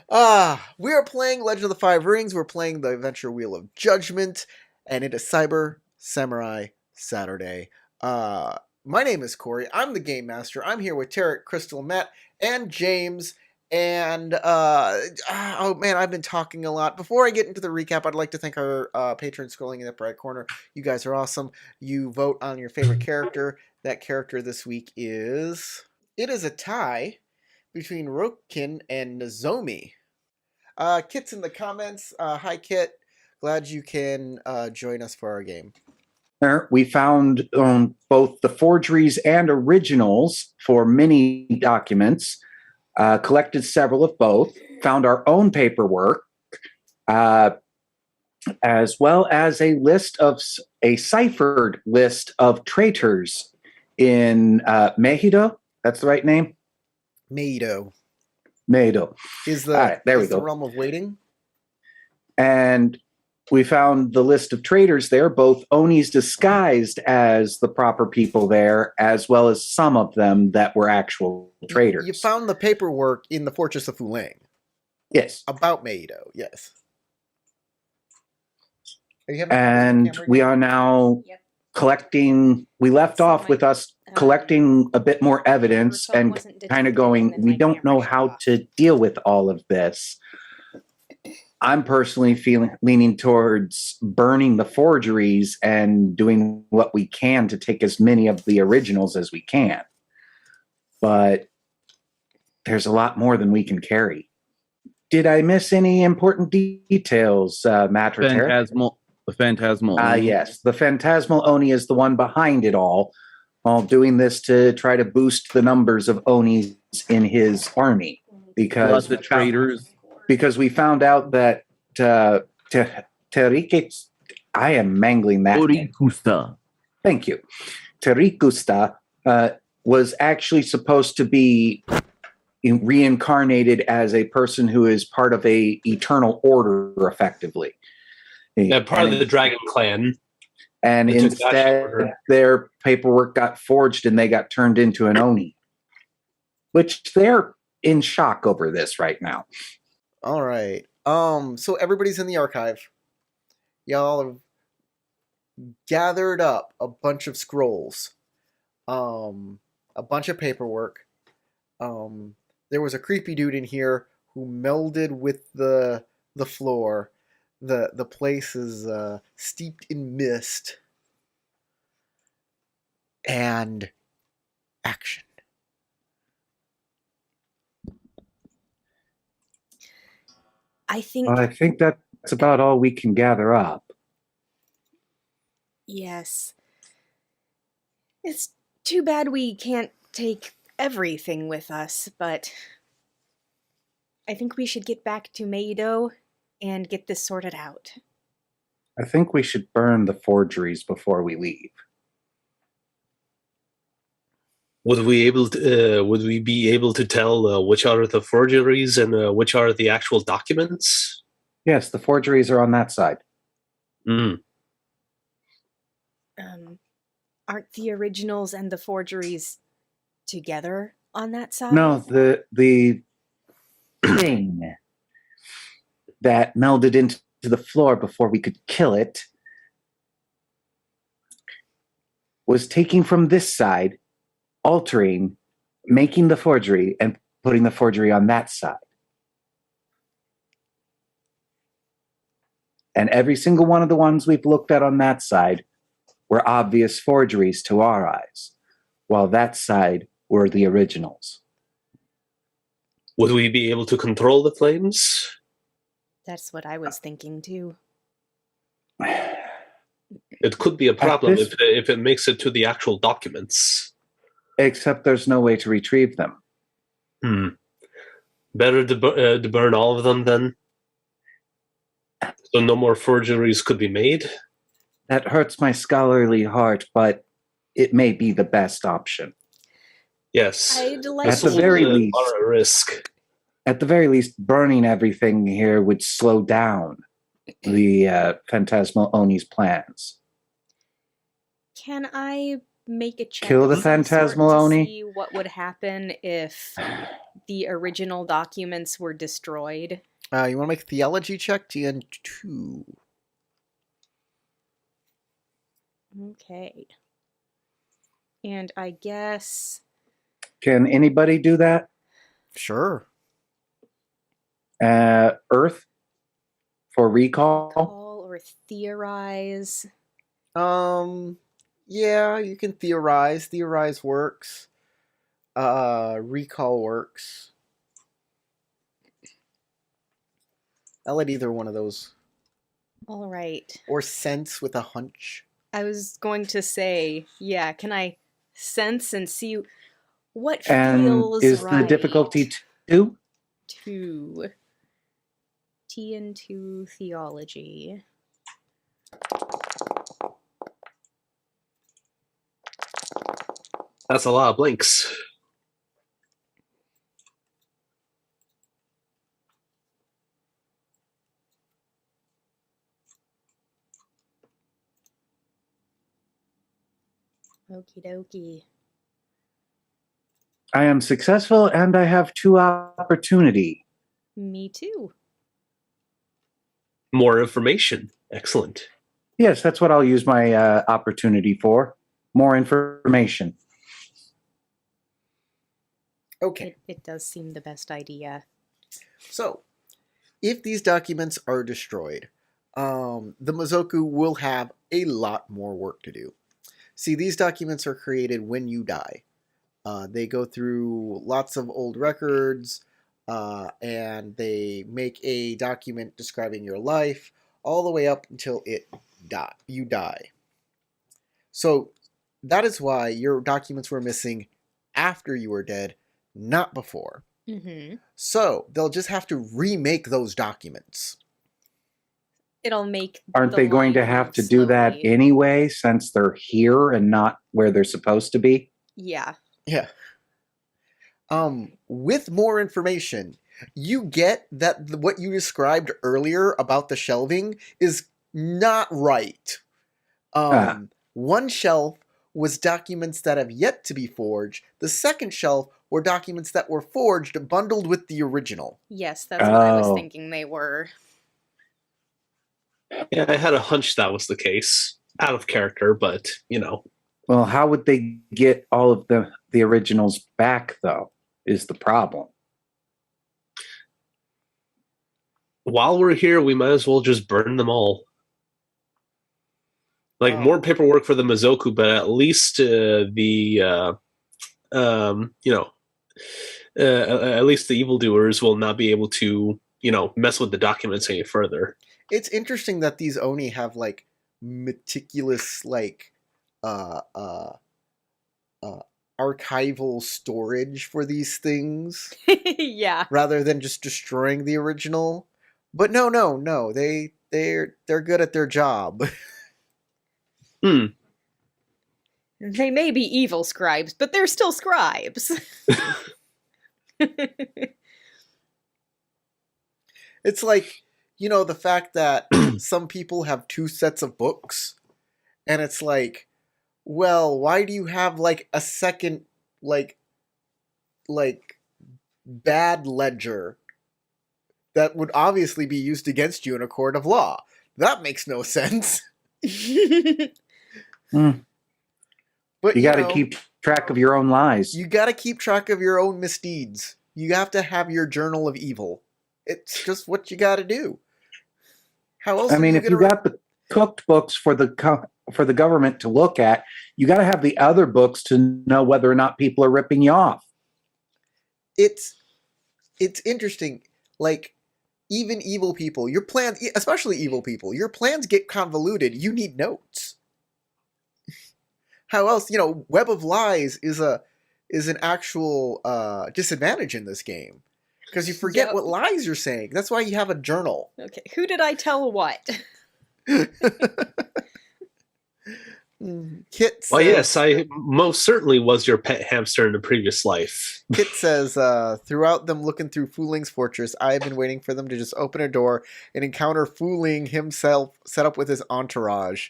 We are playing Legend of the Five Rings. We're playing the Adventure Wheel of Judgment, and it is Cyber Samurai Saturday. My name is Corey. I'm the Game Master. I'm here with Tarek, Crystal, Matt, and James. And, oh man, I've been talking a lot. Before I get into the recap, I'd like to thank our patrons scrolling in the right corner. You guys are awesome. You vote on your favorite character. That character this week is... It is a tie between Rokin and Nozomi. Kit's in the comments. Hi, Kit. Glad you can join us for our game. We found both the forgeries and originals for many documents, collected several of both, found our own paperwork, as well as a ciphered list of traitors in Mexico. That's the right name? Meido. Is the realm of waiting. And we found the list of traitors there, both Onis disguised as the proper people there, as well as some of them that were actual traitors. You found the paperwork in the Fortress of Fulang. Yes. About Meido, yes. And we are now collecting. We left off with us collecting a bit more evidence and kind of going, we don't know how to deal with all of this. I'm personally leaning towards burning the forgeries and doing what we can to take as many of the originals as we can. But there's a lot more than we can carry. Did I miss any important details, Matt? The Phantasmal Oni. Yes. The Phantasmal Oni is the one behind it all, while doing this to try to boost the numbers of Onis in his army. Because the traitors. Because we found out that Terikusta, I am mangling that. Terikusta. Thank you. Terikusta was actually supposed to be reincarnated as a person who is part of a eternal order, effectively. Part of the Dragon Clan. And instead, their paperwork got forged and they got turned into an Oni. Which they're in shock over this right now. All right. So everybody's in the archive. Y'all have gathered up a bunch of scrolls. A bunch of paperwork. There was a creepy dude in here who melded with the floor. The place is steeped in mist and action. I think that's about all we can gather up. Yes. It's too bad we can't take everything with us, but I think we should get back to Meido and get this sorted out. I think we should burn the forgeries before we leave. Would we be able to tell which are the forgeries and which are the actual documents? Yes, the forgeries are on that side. Mm. Aren't the originals and the forgeries together on that side? No, the thing that melded into the floor before we could kill it was taking from this side, altering, making the forgery, and putting the forgery on that side. And every single one of the ones we've looked at on that side were obvious forgeries to our eyes, while that side were the originals. Would we be able to control the flames? That's what I was thinking too. It could be a problem if it makes it to the actual documents. Except there's no way to retrieve them. Better to burn all of them then? So no more forgeries could be made? That hurts my scholarly heart, but it may be the best option. Yes. I'd like at the very least, a risk. At the very least, burning everything here would slow down the Phantasmal Oni's plans. Can I make a check Kill of the some sort Phantasmal to Oni? see what would happen if the original documents were destroyed? You want to make a theology check? TN2. Okay. And I guess... Can anybody do that? Sure. Earth for recall? Recall or theorize. Yeah, you can theorize. Theorize works. Recall works. I'll let either one of those. All right. Or sense with a hunch. I was going to say, yeah, can I sense and see what And feels is right? the difficulty 2? 2. TN2 theology. That's a lot of blinks. Okie dokie. I am successful and I have 2 opportunity. Me too. More information. Excellent. Yes, that's what I'll use my opportunity for. More information. Okay. It does seem the best idea. So, if these documents are destroyed, the Mizoku will have a lot more work to do. See, these documents are created when you die. They go through lots of old records, and they make a document describing your life all the way up until you die. So that is why your documents were missing after you were dead, not before. Mm-hmm. So they'll just have to remake those documents. It'll make. Aren't the they going to line have move to do that slowly. anyway, since they're here and not where they're supposed to be? Yeah. Yeah. With more information, you get that what you described earlier about the shelving is not right. One shelf was documents that have yet to be forged. The second shelf were documents that were forged, bundled with the original. Yes, that's what I was Oh. thinking they were. Yeah, I had a hunch that was the case. Out of character, but, you know. Well, how would they get all of the originals back, though, is the problem. While we're here, we might as well just burn them all. Like, more paperwork for the Mizoku, but at least at least the evildoers will not be able to, mess with the documents any further. It's interesting that these Oni have, like, meticulous, like, archival storage for these things. Yeah. Rather than just destroying the original. But no, they're good at their job. They may be evil scribes, but they're still scribes. It's like, the fact that some people have 2 sets of books, and it's like, well, why do you have, like, a second, like bad ledger that would obviously be used against you in a court of law? That makes no sense. But you got to keep track of your own lies. You got to keep track of your own misdeeds. You have to have your journal of evil. It's just what you got to do. How else? I mean, if you got the cooked books for the government to look at, you got to have the other books to know whether or not people are ripping you off. It's interesting. Like, even evil people, your plans, especially evil people, your plans get convoluted. You need notes. How else? Web of Lies is an actual disadvantage in this game. Because you forget what lies you're saying. That's why you have a journal. Okay, who did I tell what? Kit says, Well, yes, I most certainly was your pet hamster in a previous life. Kit says, throughout them looking through Fu Ling's fortress, I have been waiting for them to just open a door and encounter Fu Ling himself set up with his entourage.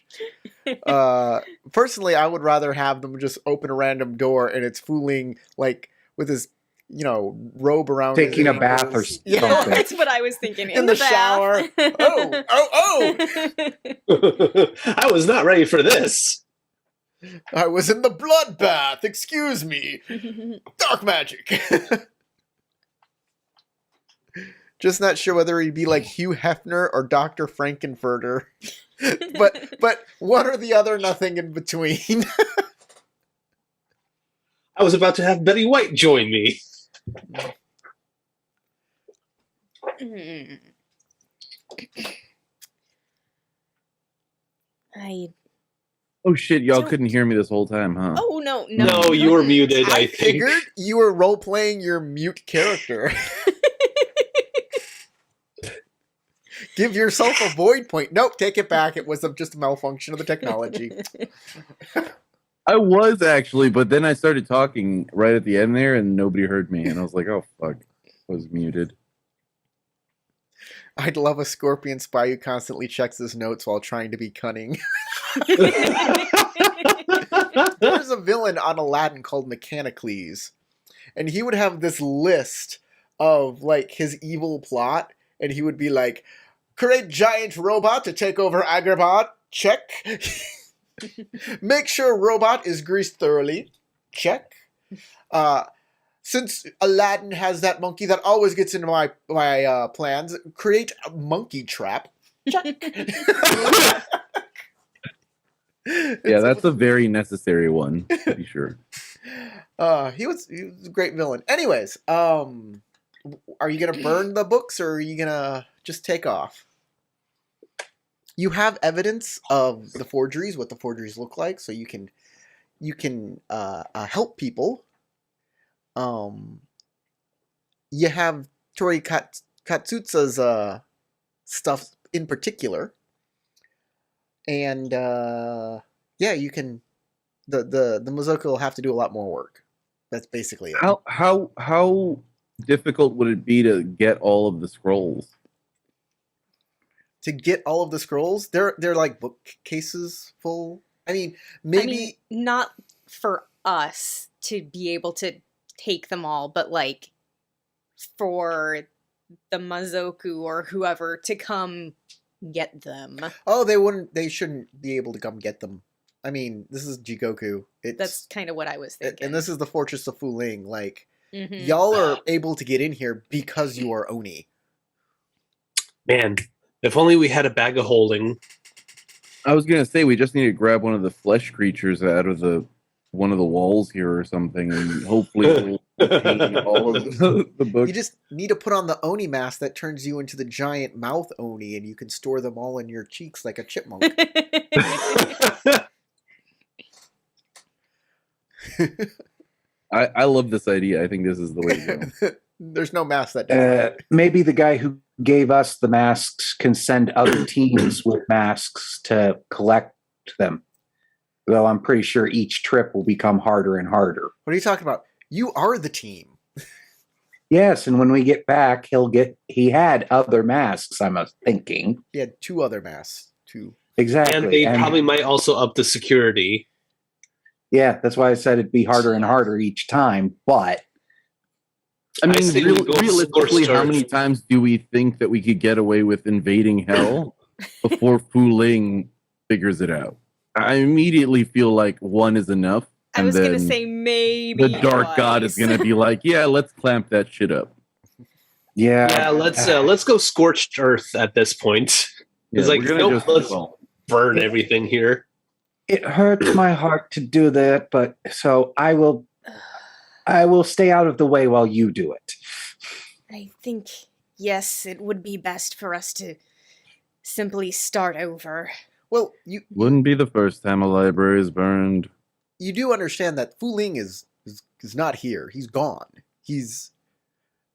Personally, I would rather have them just open a random door and it's Fu Ling, like, with his, robe around Taking his a bath or ankles. Yeah, something. that's what I was thinking. In the the shower. bath. Oh! I was not ready for this. I was in the bloodbath. Excuse me. Dark magic. Just not sure whether he'd be like Hugh Hefner or Dr. Frankenfurter. but one or the other, nothing in between. I was about to have Betty White join me. Oh shit, y'all So- couldn't hear me this whole time, huh? Oh, no. No, you were muted, I think. figured you were role-playing your mute character. Give yourself a void point. Nope, take it back. It was just a malfunction of the technology. I was actually, but then I started talking right at the end there and nobody heard me. And I was like, oh fuck, I was muted. I'd love a scorpion spy who constantly checks his notes while trying to be cunning. There's a villain on Aladdin called Mechanicles, and he would have this list of like his evil plot, and he would be like, create giant robot to take over Agrabah, check. Make sure robot is greased thoroughly, check. Since Aladdin has that monkey that always gets into my plans, create a monkey trap, check. Yeah, that's a very necessary one, to be sure. He was a great villain. Anyways, are you gonna burn the books or are you gonna just take off? You have evidence of the forgeries, what the forgeries look like, so you can help people. You have Tori Katsutsa's stuff in particular. And you can the Mizoku will have to do a lot more work. That's basically it. How difficult would it be to get all of the scrolls? To get all of the scrolls, they're like bookcases full. I mean, maybe not for us to be able to take them all, but like for the Mizoku or whoever to come get them. Oh, they shouldn't be able to come get them. I mean, this is Jigoku. That's kind of what I was thinking. And this is the Fortress of Fu Ling. Like, Mhm. y'all are able to get in here because you are Oni. Man, if only we had a bag of holding. I was gonna say we just need to grab one of the flesh creatures out of one of the walls here or something, and hopefully we'll contain all of the books. You just need to put on the Oni mask that turns you into the giant mouth Oni, and you can store them all in your cheeks like a chipmunk. I love this idea. I think this is the way to go. There's no mask that does that. Maybe the guy who gave us the masks can send other teams with masks to collect them. Though I'm pretty sure each trip will become harder and harder. What are you talking about? You are the team. Yes, and when we get back, he had other masks, I'm thinking. He had 2 other masks. 2. Exactly. And they probably might also up the security. Yeah, that's why I said it'd be harder and harder each time, but I mean, say we go realistically, scorched how earth. many times do we think that we could get away with invading hell before Fu Ling figures it out? I immediately feel like one is enough. I And was gonna then say maybe the Dark God is twice. gonna be like, yeah, let's clamp that shit up. Yeah, let's go scorched earth at this point. It's like, we're gonna nope, just let's burn everything here. it hurts my heart to do that, but so I will stay out of the way while you do it. I think, yes, it would be best for us to simply start over. Well, you Wouldn't be the first time a library is burned. you do understand that Fu Ling is not here. He's gone. He's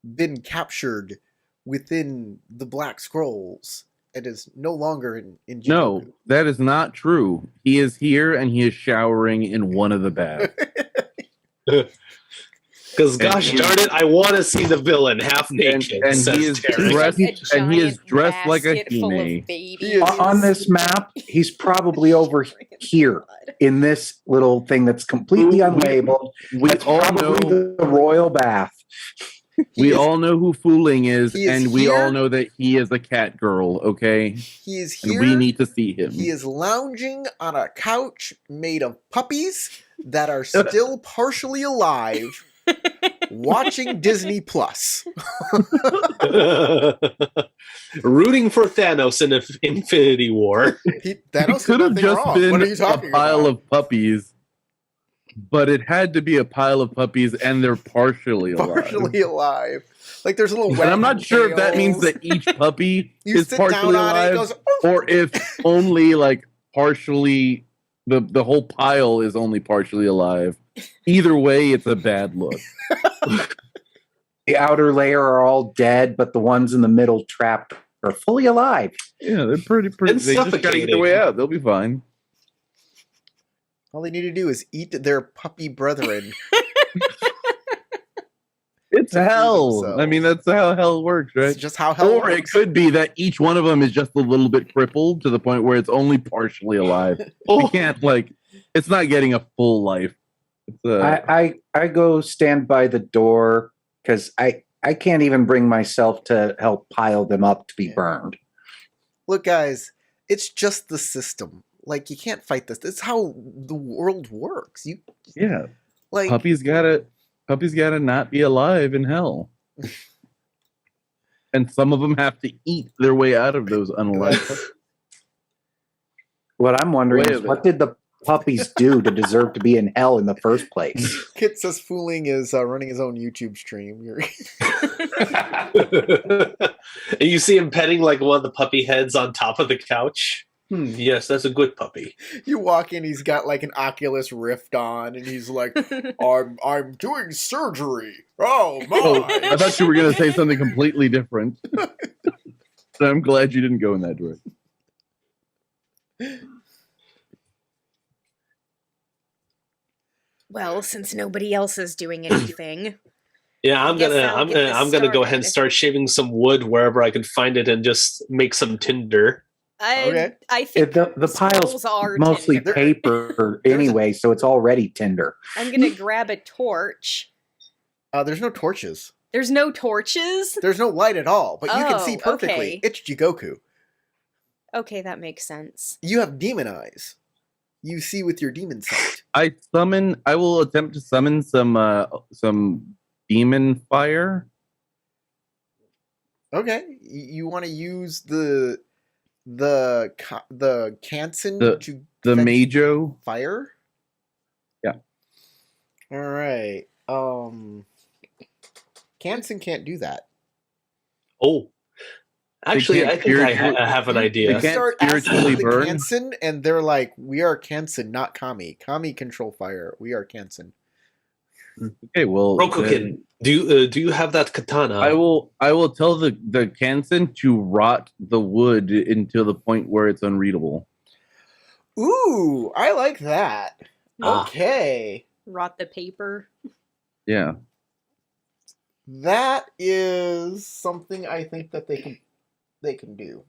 been captured within the Black Scrolls, It is no longer in Jigoku. No, that is not true. He is here and he is showering in one of the baths. Because gosh darn it, I want to see the villain half naked. and says he is Terry. dressed and he is giant dressed like a basket full of Hime. babies. On this map, he's probably over here in this little thing that's completely unlabeled. We That's all probably know the royal bath. we all know who Fooling is, He is and we here. all know that he is a cat girl, okay? He is And here. we need to see him. He is lounging on a couch made of puppies that are still partially alive, watching Disney Plus. Rooting for Thanos in Infinity War. Thanos It could have did nothing just wrong. been What are you a talking pile about? of puppies, but it had to be a pile of puppies, and they're partially alive. Partially alive. Like there's little. And I'm not wagging sure if that means tails. that each puppy You is sit down partially on it, it alive, goes. or if only like partially the whole pile is only partially alive. Either way, it's a bad look. The outer layer are all dead, but the ones in the middle trapped are fully alive. Yeah, they're pretty. And They just gotta get their way out. They'll be fine. All they need to do is eat their puppy brethren. It's To free hell. themselves. I mean, that's how hell works, right? It's just how hell Or works. it could be that each one of them is just a little bit crippled to the point where it's only partially alive. Oh, You can't it's not getting a full life. It's I go stand by the door because I can't even bring myself to help pile them up to be Yeah. burned. Look, guys, it's just the system. Like you can't fight this. It's how the world works. You yeah. like Puppies gotta not be alive in hell. And some of them have to eat their way out of those unalive. What I'm wondering Wait a is, minute. what did the puppies do to deserve to be in hell in the first place? Kit says Fooling is running his own YouTube stream. and you see him petting like one of the puppy heads on top of the couch. Yes, that's a good puppy. You walk in, he's got like an Oculus Rift on, and he's like, "I'm doing surgery." Oh my! Oh, I thought you were gonna say something completely different. So I'm glad you didn't go in that direction. Well, since nobody else is doing anything, Yeah, I'm Guess gonna I'll get this I'm gonna go ahead and started. start shaving some wood wherever I can find it and just make some tinder. Okay. I think The squirrels pile's are mostly tinder. paper anyway, so it's already tinder. I'm gonna grab a torch. There's no torches. There's no torches? There's no light at all, but you can Oh, see perfectly. okay. It's Jigoku. Okay, that makes sense. You have demon eyes. You see with your demon sight. I will attempt to summon some demon fire. Okay, you want to use the Kansen to The fetch Majo. fire. Yeah. All right. Kansen can't do that. Oh, actually, can't I think I spiritually- have an You idea. can't start asking spiritually the burn? Kansen, and they're like, "We are Kansen, not Kami. Kami control fire. We are Kansen." Okay, well, Rokukin, do you have that katana? I will tell the Kansen to rot the wood until the point where it's unreadable. Ooh, I like that. Ah. Okay, Rot the paper. Yeah. that is something I think that they can do.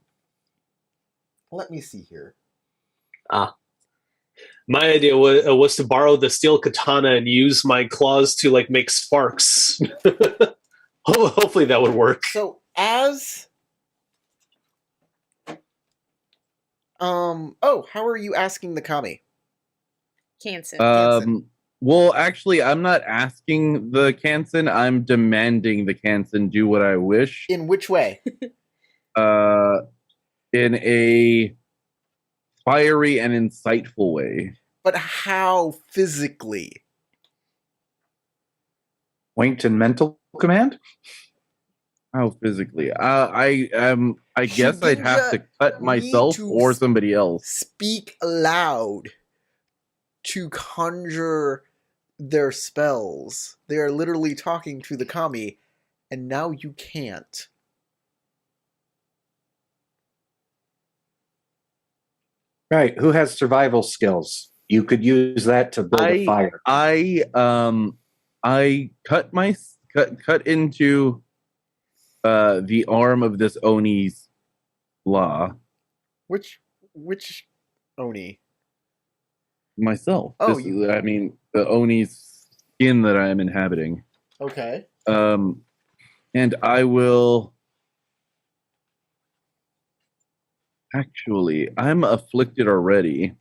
Let me see here. My idea was to borrow the steel katana and use my claws to like make sparks. Hopefully that would work. So as how are you asking the Kami? Canson. Well, actually, I'm not asking the Kansen. I'm demanding the Kansen do what I wish. In which way? In a fiery and insightful way. But how physically? Winked and mental command? How physically? I guess I'd have to cut need myself to or somebody else. Speak aloud to conjure their spells. They are literally talking to the Kami, and now you can't. Right. Who has survival skills? You could use that to build a fire. I cut into the arm of this Oni's law. Which Oni? Myself. Oh, I mean, the Oni's skin that I am inhabiting. Okay. And I will. Actually, I'm afflicted already.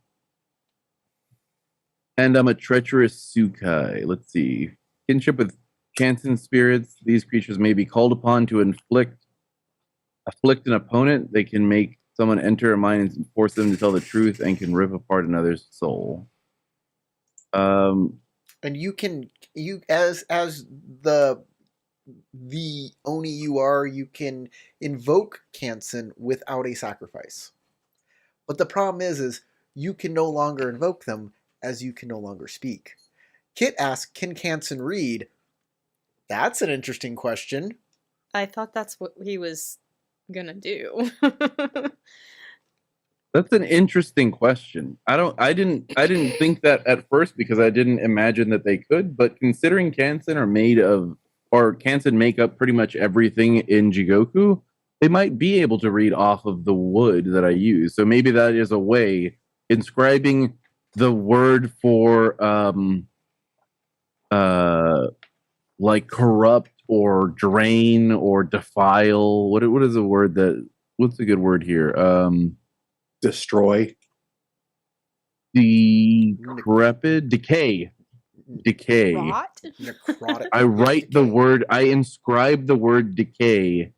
And I'm a treacherous Sukai. Let's see. Kinship with Kansen spirits. These creatures may be called upon to afflict an opponent. They can make someone enter a mind and force them to tell the truth and can rip apart another's soul. And as the Oni you are, you can invoke Kansen without a sacrifice. But the problem is you can no longer invoke them as you can no longer speak. Kit asks, can Kansen read? That's an interesting question. I thought that's what he was gonna do. That's an interesting question. I didn't think that at first because I didn't imagine that they could, but considering Kansen Kansen make up pretty much everything in Jigoku, they might be able to read off of the wood that I use. So maybe that is a way, inscribing the word for like corrupt or drain or defile. What is a word what's a good word here? Destroy. Decrepit? Decay. Rot? Necrotic. I write the word, I inscribe the word decay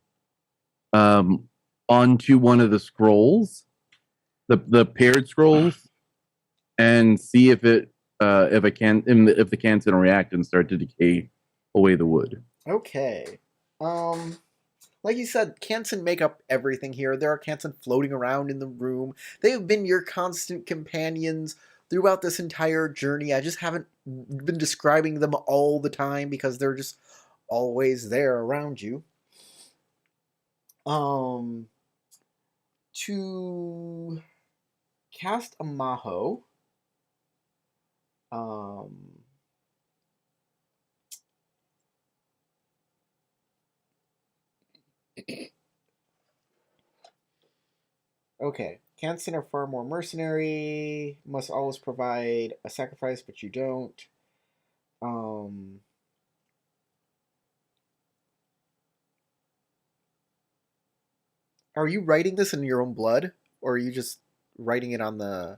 onto one of the scrolls, the paired scrolls, and see if the Kansen will react and start to decay away the wood. Okay. Like you said, Kansen make up everything here. There are Kansen floating around in the room. They have been your constant companions throughout this entire journey. I just haven't been describing them all the time because they're just always there around you. To cast a Maho, okay. Kansen are far more mercenary. Must always provide a sacrifice, but you don't. Are you writing this in your own blood, or are you just writing it on the?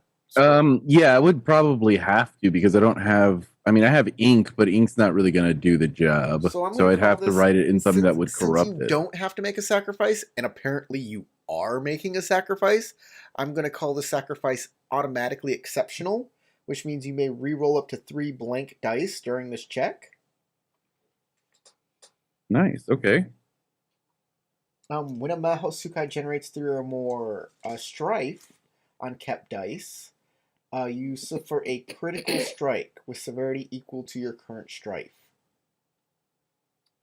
Yeah, I would probably have to because I don't have. I mean, I have ink, but ink's not really going to do the job. So I'd have to write it in something that would corrupt since you it. Don't have to make a sacrifice, and apparently you are making a sacrifice. I'm going to call the sacrifice automatically exceptional, which means you may re-roll up to 3 blank dice during this check. Nice. Okay. When a Maho Sukai generates 3 or more strife on kept dice, you suffer a critical strike with severity equal to your current strife.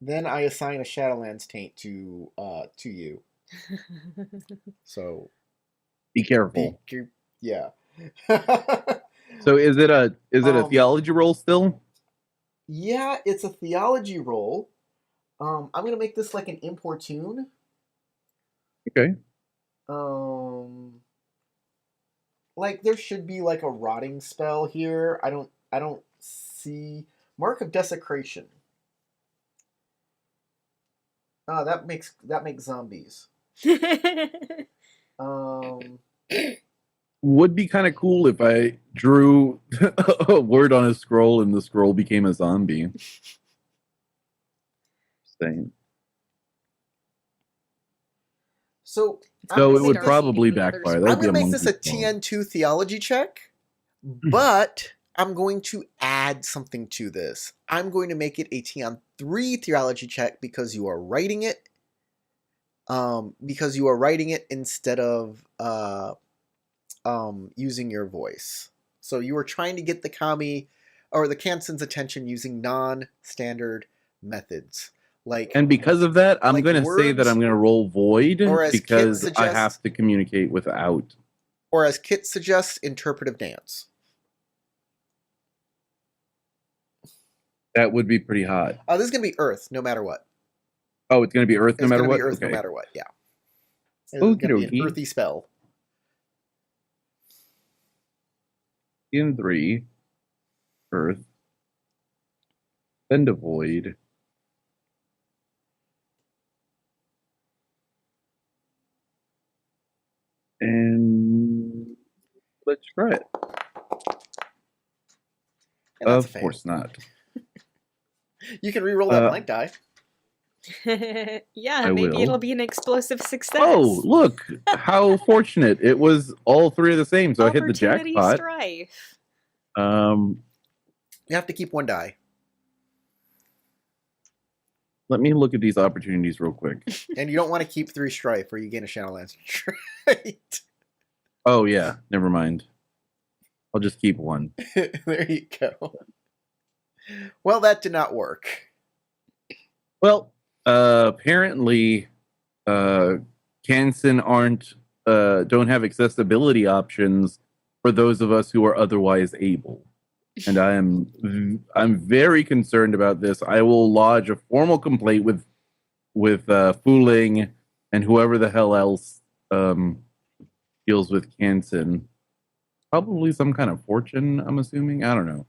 Then I assign a Shadowlands taint to you. So be careful. Yeah. So is it a theology roll still? Yeah, it's a theology roll. I'm gonna make this like an importune. Okay. Like there should be like a rotting spell here. I don't see Mark of Desecration. That makes zombies. Would be kind of cool if I drew a word on a scroll and the scroll became a zombie. Saying. So it would probably backfire. I'm going to make this a TN2 theology check, but I'm going to add something to this. I'm going to make it a TN3 theology check because you are writing it. Because you are writing it instead of using your voice. So you are trying to get the kami or the Kansen's attention using non-standard methods. And because of that, I'm going to say that I'm going to roll void because I have to communicate without or as Kit suggests, interpretive dance. That would be pretty hot. This is going to be Earth, no matter what. Oh, it's going to be Earth no It's matter going to what? be Earth Okay. no matter what, yeah. It's going to be an Okey-dokey. earthy spell. In 3, Earth, then Void. And let's try it. And that's a Of fail. course not. You can re-roll that blank die. Yeah, I maybe will. it'll be an explosive success. Oh, look! How fortunate! It was all 3 of the same, so I hit the Opportunity jackpot. strife. You have to keep one die. Let me look at these opportunities real quick. And you don't want to keep 3 strife, or you gain a Shadowlands trait. Oh yeah, never mind. I'll just keep 1. There you go. Well, that did not work. Well, apparently, Kansen don't have accessibility options for those of us who are otherwise able, and I'm very concerned about this. I will lodge a formal complaint with Fooling and whoever the hell else deals with Kansen. Probably some kind of fortune, I'm assuming. I don't know.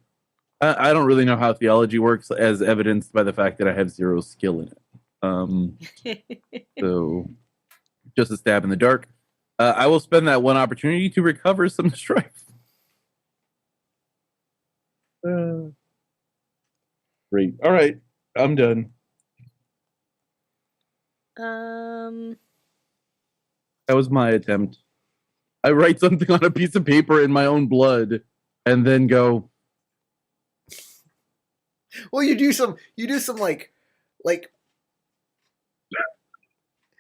I don't really know how theology works, as evidenced by the fact that I have 0 skill in it. So, just a stab in the dark. I will spend that one opportunity to recover some strife. Great. All right. I'm done. Um, That was my attempt. I write something on a piece of paper in my own blood and then go, Well, you do some like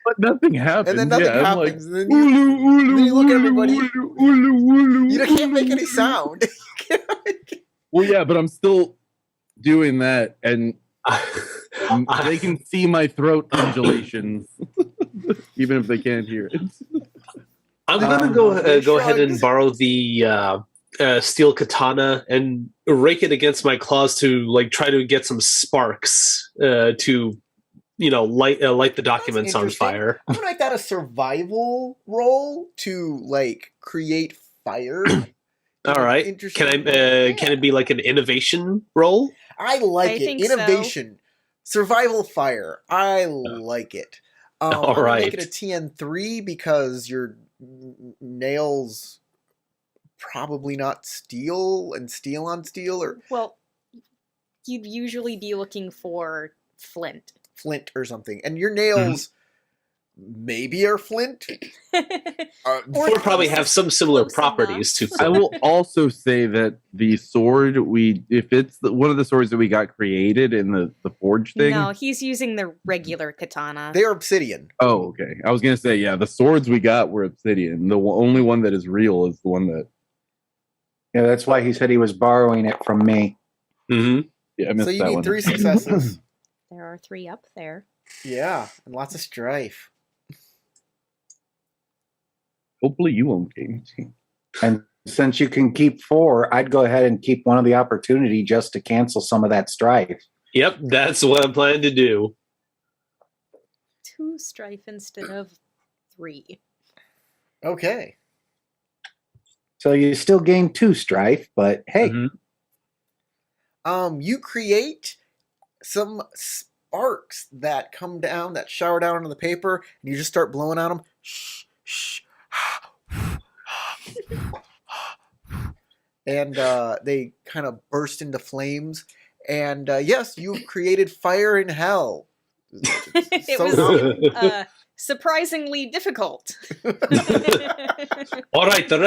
but nothing happens. and then nothing Yeah, I'm like, happens. And then you look at everybody. You can't make any sound. Well, yeah, but I'm still doing that, and they can see my throat undulations, even if they can't hear it. I'm gonna go ahead and borrow the steel katana and rake it against my claws to like try to get some sparks to light the documents on fire. I'm gonna make that a survival roll to like create fire. All right. Can it be like an innovation roll? I like I it. think Innovation. Survival fire. I like it. All I'm gonna right. make it a TN3 because your nails probably not steel and steel on steel or well, you'd usually be looking for flint. flint or something. And your nails maybe are flint. Or probably have some similar close properties to enough. I flint. will also say that the sword if it's one of the swords that we got created in the forge thing. No, he's using the regular katana. They're obsidian. Oh, okay. I was gonna say, yeah, the swords we got were obsidian. The only one that is real is the one that. Yeah, that's why he said he was borrowing it from me. Mm-hmm. Yeah, I missed So you that need one. 3 successes. There are 3 up there. Yeah, and lots of strife. Hopefully, you won't gain. And since you can keep 4, I'd go ahead and keep one of the opportunity just to cancel some of that strife. Yep, that's what I'm planning to do. 2 strife instead of 3. Okay. So you still gain 2 strife, but hey, You create some sparks that come down, that shower down onto the paper, and you just start blowing on them. Shh, shh. And they kind of burst into flames. And yes, you've created fire in hell. It So was surprisingly difficult. All right, the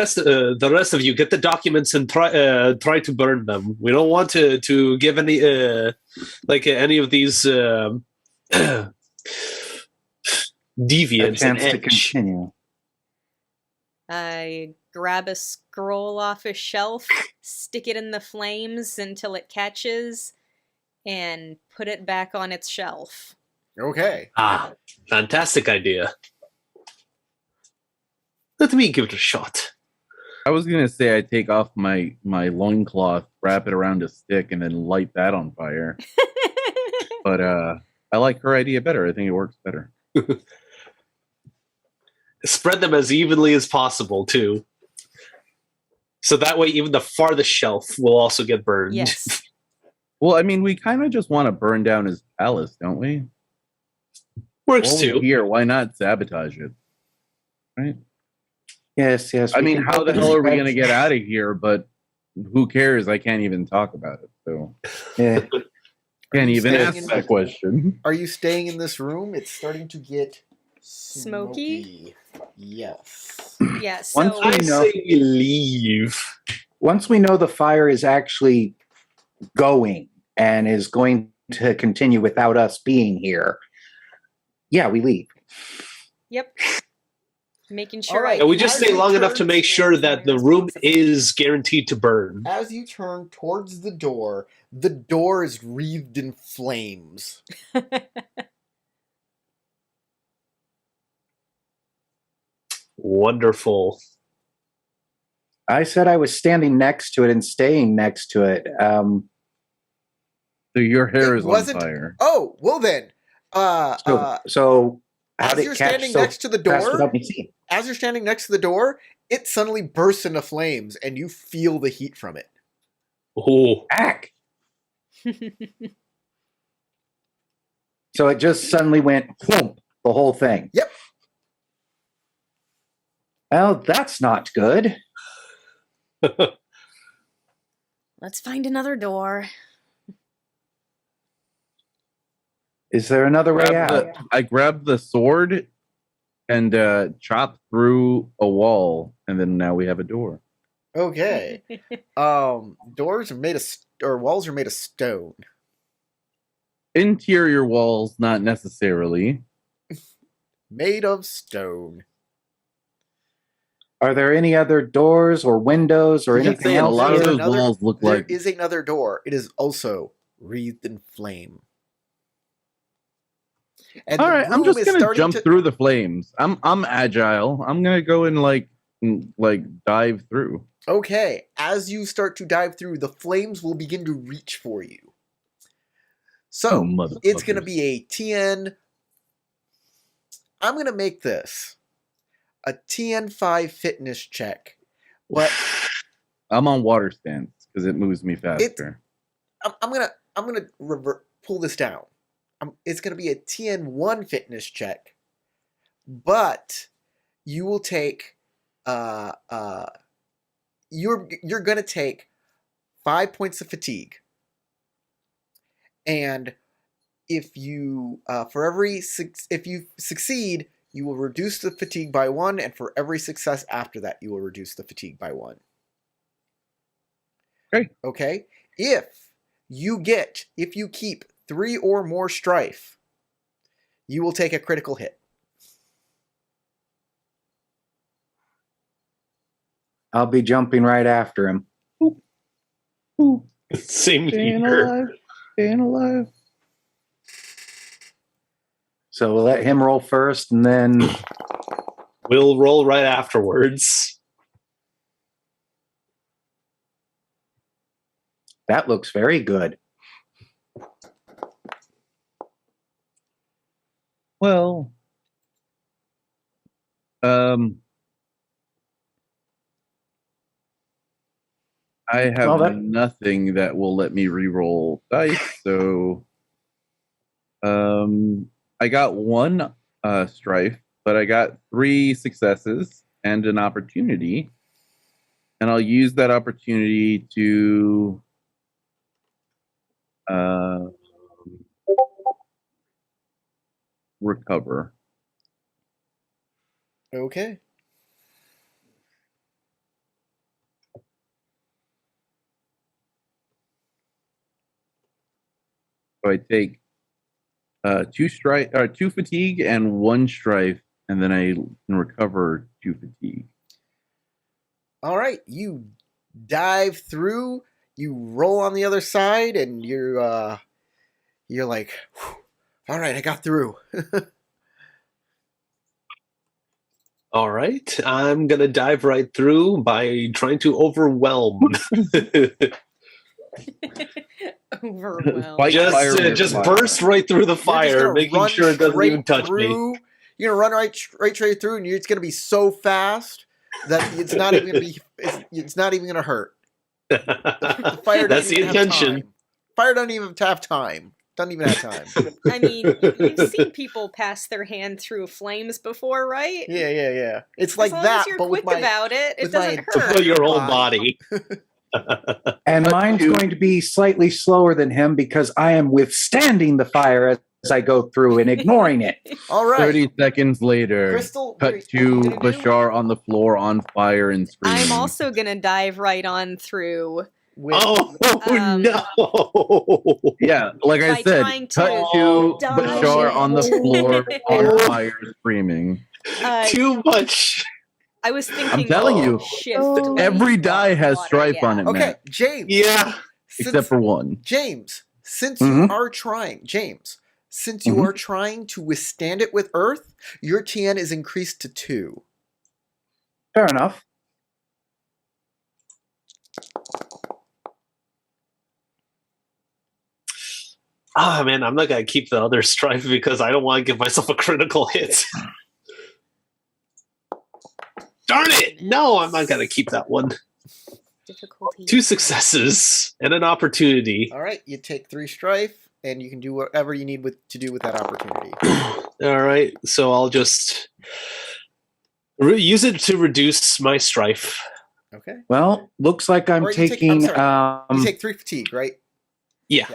rest of you get the documents and try to burn them. We don't want to give any any of these deviants a an chance to edge. continue. I grab a scroll off a shelf, stick it in the flames until it catches, and put it back on its shelf. Okay. Ah, fantastic idea. Let me give it a shot. I was gonna say I take off my loincloth, wrap it around a stick, and then light that on fire. But I like her idea better. I think it works better. Spread them as evenly as possible, too. So that way, even the farthest shelf will also get burned. Yes. Well, I mean, we kind of just want to burn down his palace, don't we? Works While we're too. here, why not sabotage it? Right? Yes. I we mean, can how the open hell are we the- going to get out of here? But who cares? I can't even talk about it. So Yeah. can't even staying ask in- that question. Are you staying in this room? It's starting to get Smoky? Yes. Yeah, Once so we I know- say we leave. Once we know the fire is actually going and is going to continue without us being here, yeah, we leave. yep. Making sure Alright, And we just As stay you long enough to turn make sure that the room is guaranteed to burn. As you turn towards the door is wreathed in flames. Wonderful. I said I was standing next to it and staying next to it. So your hair It is on wasn't- fire. Oh, well then. So how As did you're it catch standing so next to the fast door, without me seeing? as you're standing next to the door, it suddenly bursts into flames and you feel the heat from it. Oh, Ack! So it just suddenly went whoomp, the whole thing. Yep. Well, that's not good. Let's find another door. Is there another way out? I grabbed the sword and chopped through a wall, and then now we have a door. Okay. Doors are made of or walls are made of stone. Interior walls, not necessarily. Made of stone. Are there any other doors or windows or You can anything say a else? lot of There's those another- walls look There like is another door. It is also wreathed in flame. And all the right, I'm room just is gonna starting jump to- through the flames. I'm agile. I'm gonna go and like dive through. Okay, as you start to dive through, the flames will begin to reach for you. So, it's going to motherfuckers. be a TN. I'm going to make this a TN5 fitness check. But I'm on water stance because it moves me faster. I'm going to pull this down. It's going to be a TN1 fitness check. But you will take you're going to take 5 points of fatigue. And if you if you succeed, you will reduce the fatigue by 1, and for every success after that, you will reduce the fatigue by 1. Okay? If you keep 3 or more strife, you will take a critical hit. I'll be jumping right after him. same Staying here. alive. Staying alive. So we'll let him roll first, and then We'll roll right afterwards. that looks very good. Well, I have Well, that- nothing that will let me re-roll dice, so I got 1 strife, but I got 3 successes and an opportunity, and I'll use that opportunity to recover. Okay. So I take 2 fatigue and 1 strife, and then I can recover 2 fatigue. All right, you dive through, you roll on the other side, and you're like, "Whew, all right, I got through." All right, I'm gonna dive right through by trying to overwhelm. Overwhelmed. Fight fire with just fire. burst right through the You're just fire, gonna making run sure it doesn't straight even touch me. through. You're gonna run right straight through, and it's gonna be so fast that it's not even gonna be. It's not even gonna hurt. The fire That's doesn't the even have intention. time. Fire doesn't even have time. Doesn't even have time. I mean, you've seen people pass their hand through flames before, right? Yeah. It's As like long that, as you're but with quick my about it, it with my doesn't To hurt. put your whole body. And mine's going to be slightly slower than him because I am withstanding the fire as I go through and ignoring it. All right. 30 seconds later, Crystal, cut what are to you gonna do? Bashar on the floor on fire and screaming. I'm also gonna dive right on through. With, No! Yeah, like I By said, trying cut to to dodge Bashar it. on the floor on fire screaming. Too much. I was thinking. I'm telling you, shift. every like die has water, strife yeah. on it, okay, Matt, James. Yeah. except for one. James, since Mhm. you are trying, you are trying to withstand it with Earth, your TN is increased to 2. Fair enough. Ah, man, I'm not gonna keep the other strife because I don't want to give myself a critical hit. Darn it! No, I'm not gonna keep that one. Difficulty. 2 successes and an opportunity. All right, you take 3 strife, and you can do whatever you need to do with that opportunity. All right, so I'll just use it to reduce my strife. Okay. Well, looks like I'm Or you take- taking. You take 3 fatigue, right? Yeah.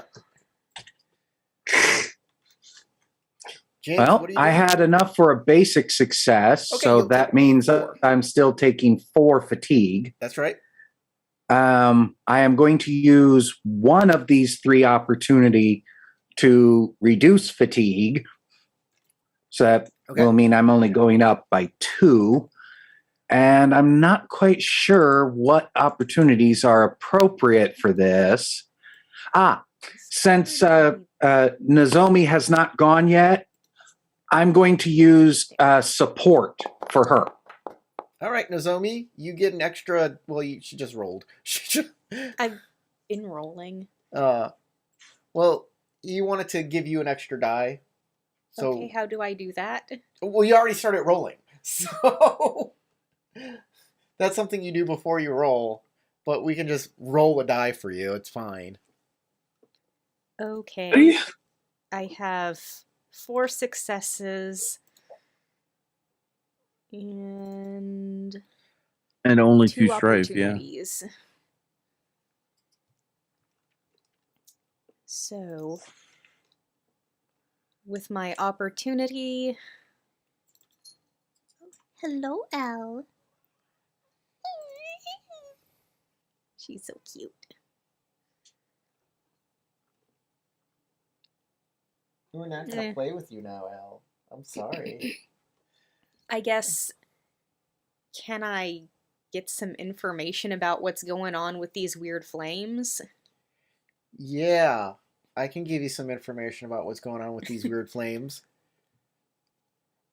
James, well, what are you I doing? had enough for a basic success, Okay, so you'll that take means 4. I'm still taking 4 fatigue. That's right. I am going to use one of these 3 opportunity to reduce fatigue. So that will mean I'm only going up by 2. And I'm not quite sure what opportunities are appropriate for this. Since Nozomi has not gone yet, I'm going to use support for her. All right, Nozomi, you get an extra. Well, she just rolled. I've been rolling. Well, you wanted to give you an extra die. So, Okay, how do I do that? well, you already started rolling, so that's something you do before you roll. But we can just roll a die for you. It's fine. Okay. I have 4 successes and only 2 2 strife, yeah. opportunities. So, with my opportunity. Hello, Elle. She's so cute. We're not gonna play with you now, Elle. I'm sorry. I guess, can I get some information about what's going on with these weird flames? Yeah, I can give you some information about what's going on with these weird flames.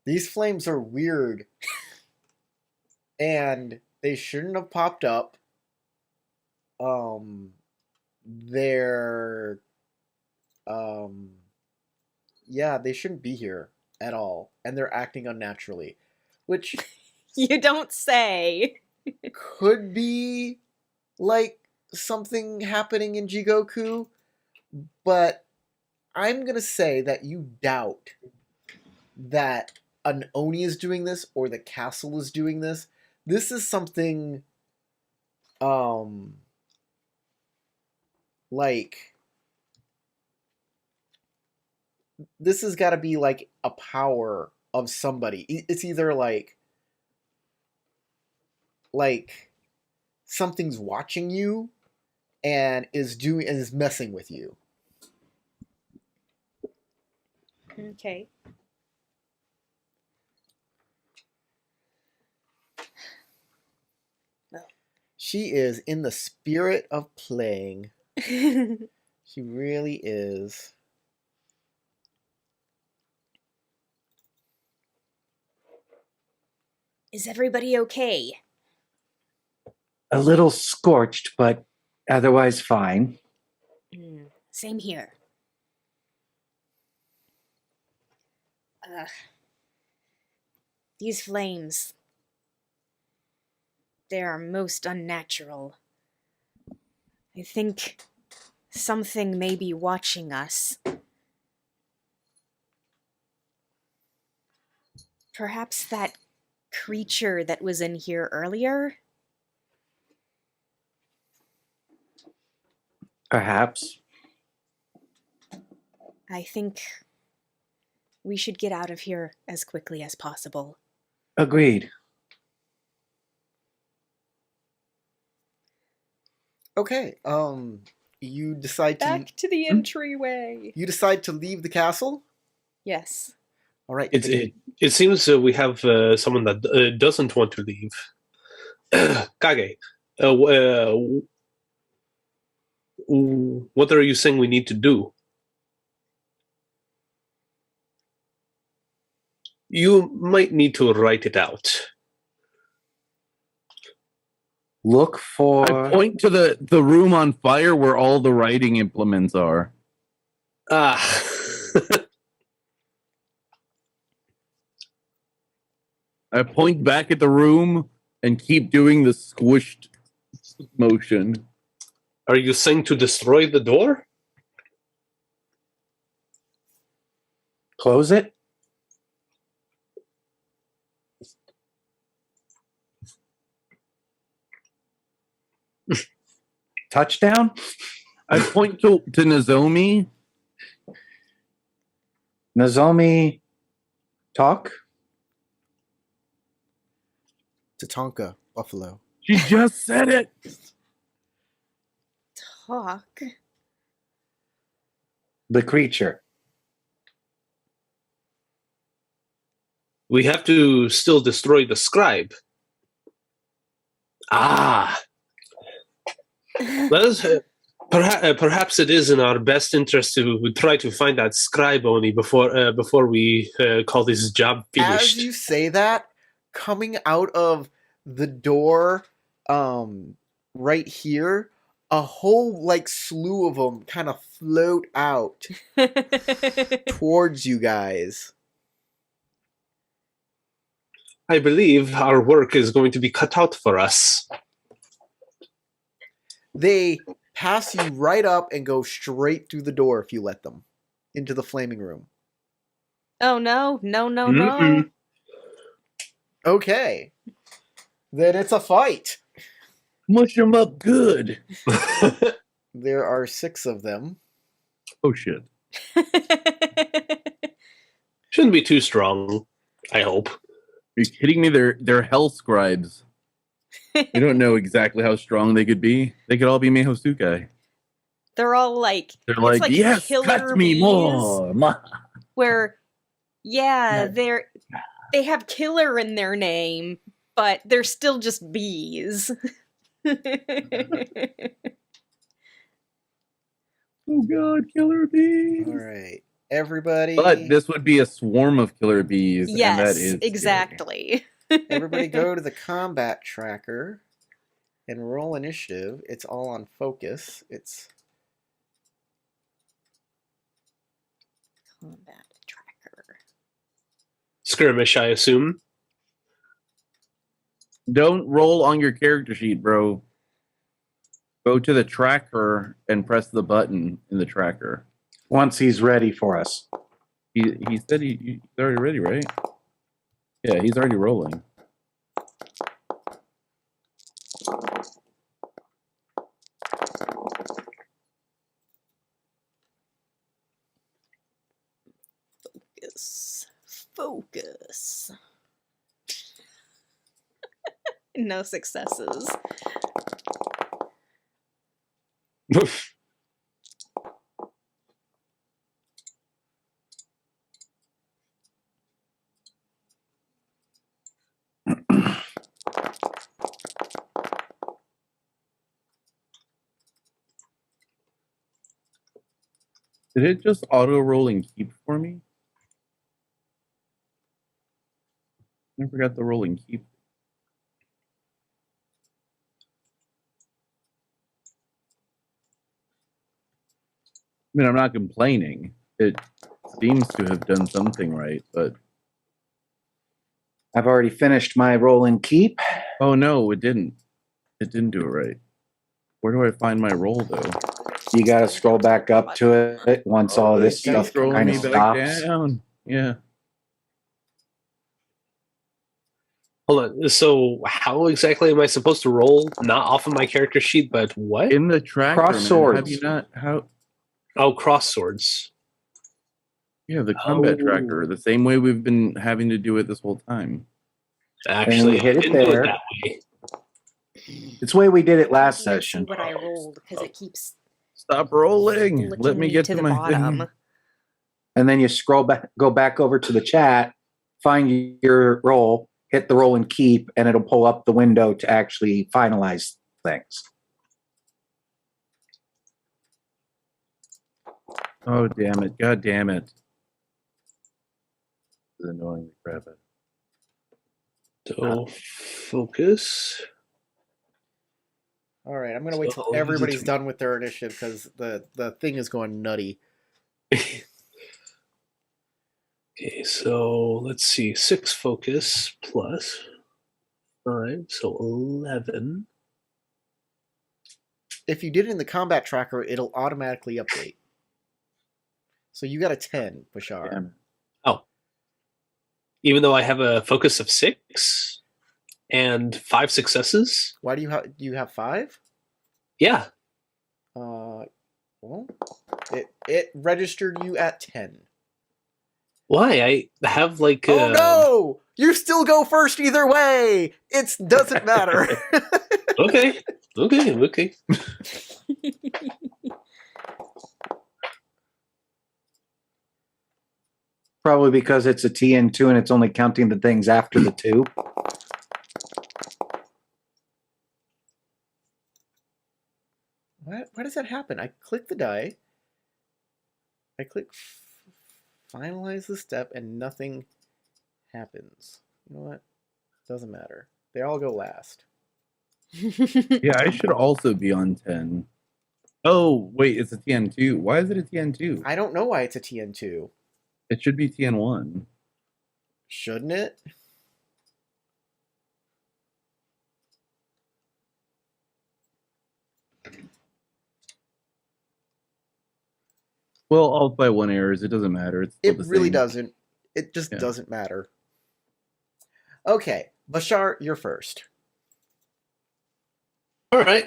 These flames are weird. And they shouldn't have popped up. They're yeah, they shouldn't be here at all. And they're acting unnaturally. Which You don't say. could be like something happening in Jigoku, but I'm gonna say that you doubt that an Oni is doing this or the castle is doing this. This is something like this has got to be like a power of somebody. It's either like something's watching you and is messing with you. Okay. She is in the spirit of playing. She really is. Is everybody okay? A little scorched, but otherwise fine. Same here. These flames, they are most unnatural. I think something may be watching us. Perhaps that creature that was in here earlier? Perhaps. I think we should get out of here as quickly as possible. Agreed. Okay. You decide to Back to the entryway. you decide to leave the castle. Yes. All right. It seems we have someone that doesn't want to leave. Kage, what are you saying we need to do? You might need to write it out. Look for... I point to the room on fire where all the writing implements are. Ah. I point back at the room and keep doing the squished motion. Are you saying to destroy the door? Close it? Touchdown? I point to Nozomi. Nozomi, talk? Tatanka, Buffalo. She just said it. Talk? The creature. We have to still destroy the scribe. Ah. Let us, perhaps it is in our best interest to try to find that scribe only before we call this job finished. As you say that, coming out of the door, right here, a whole like slew of them kind of float out towards you guys. I believe our work is going to be cut out for us. They pass you right up and go straight through the door if you let them into the flaming room. Oh no, no. Okay. Then it's a fight. Mush them up good. There are 6 of them. Oh shit. Shouldn't be too strong, I hope. Are you kidding me? They're hell scribes. We don't know exactly how strong they could be. They could all be Mehosukai. They're all like, They're like, yes, killer cut me bees, more. Where, yeah, they have killer in their name, but they're still just bees. Oh god, killer bees. All right. Everybody. But this would be a swarm of killer bees. Yes, and that is exactly. Everybody go to the combat tracker and roll initiative. It's all on focus. It's Combat tracker. Skirmish, I assume. Don't roll on your character sheet, bro. Go to the tracker and press the button in the tracker. Once he's ready for us. He said he's already ready, right? Yeah, he's already rolling. Focus. No successes. Did it just auto roll and keep for me? I forgot the roll and keep. mean, I'm not complaining. It seems to have done something right, but I've already finished my roll and keep. oh no, it didn't. It didn't do it right. Where do I find my roll though? You got to scroll back up to it once all of this Keep stuff scrolling kind me of back stops. Down. Yeah. Hold on. So how exactly am I supposed to roll? Not off of my character sheet, but what? In the tracker, Cross man, swords. have you not how Oh, cross swords. yeah, the combat Oh. tracker, the same way we've been having to do it this whole time. Actually, hit I it didn't do it there. that way. It's the way we did it last Let's see session. what I rolled because it keeps Stop rolling. flicking Let me get to to the my bottom. thing. And then you scroll back, go back over to the chat, find your roll, hit the roll and keep, and it'll pull up the window to actually finalize things. Oh damn it. God damn it. This is annoying the crap out. So focus. All right, I'm gonna wait till So, everybody's done with their initiative because the thing is going nutty. Okay, so let's see. 6 focus plus 5, so 11. If you did it in the combat tracker, it'll automatically update. So you got a 10, Bashar. Damn it. Oh. Even though I have a focus of 6 and 5 successes? Why do you have 5? Yeah. Well, it registered you at 10. Why? I have like Oh no! You still go first either way. It doesn't matter. Okay. Probably because it's a TN2 and it's only counting the things after the 2. Why does that happen? I click the die. I click finalize the step and nothing happens. You know what? Doesn't matter. They all go last. Yeah, I should also be on 10. Oh, wait, it's a TN2. Why is it a TN2? I don't know why it's a TN2. It should be TN1. Shouldn't it? Well, all by 1 errors. It doesn't matter. It's still It the really same. doesn't. It just doesn't matter. Okay, Bashar, you're first. All right.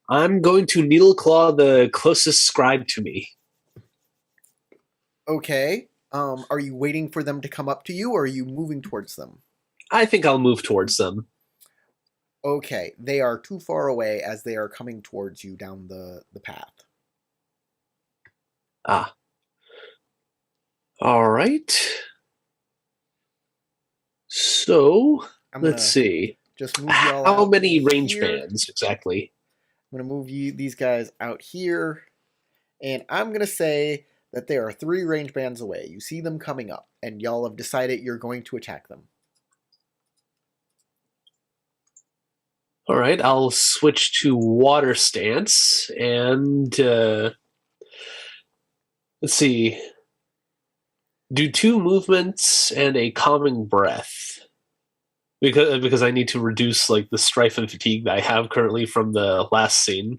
I'm going to needle claw the closest scribe to me. Okay. Are you waiting for them to come up to you, or are you moving towards them? I think I'll move towards them. Okay, they are too far away as they are coming towards you down the path. Ah. All right. So, let's see. Just move y'all How out many range here. bands exactly? I'm going to move these guys out here, and I'm going to say that they are 3 range bands away. You see them coming up, and y'all have decided you're going to attack them. All right, I'll switch to water stance and let's see. Do 2 movements and a calming breath. Because I need to reduce like the strife and fatigue that I have currently from the last scene.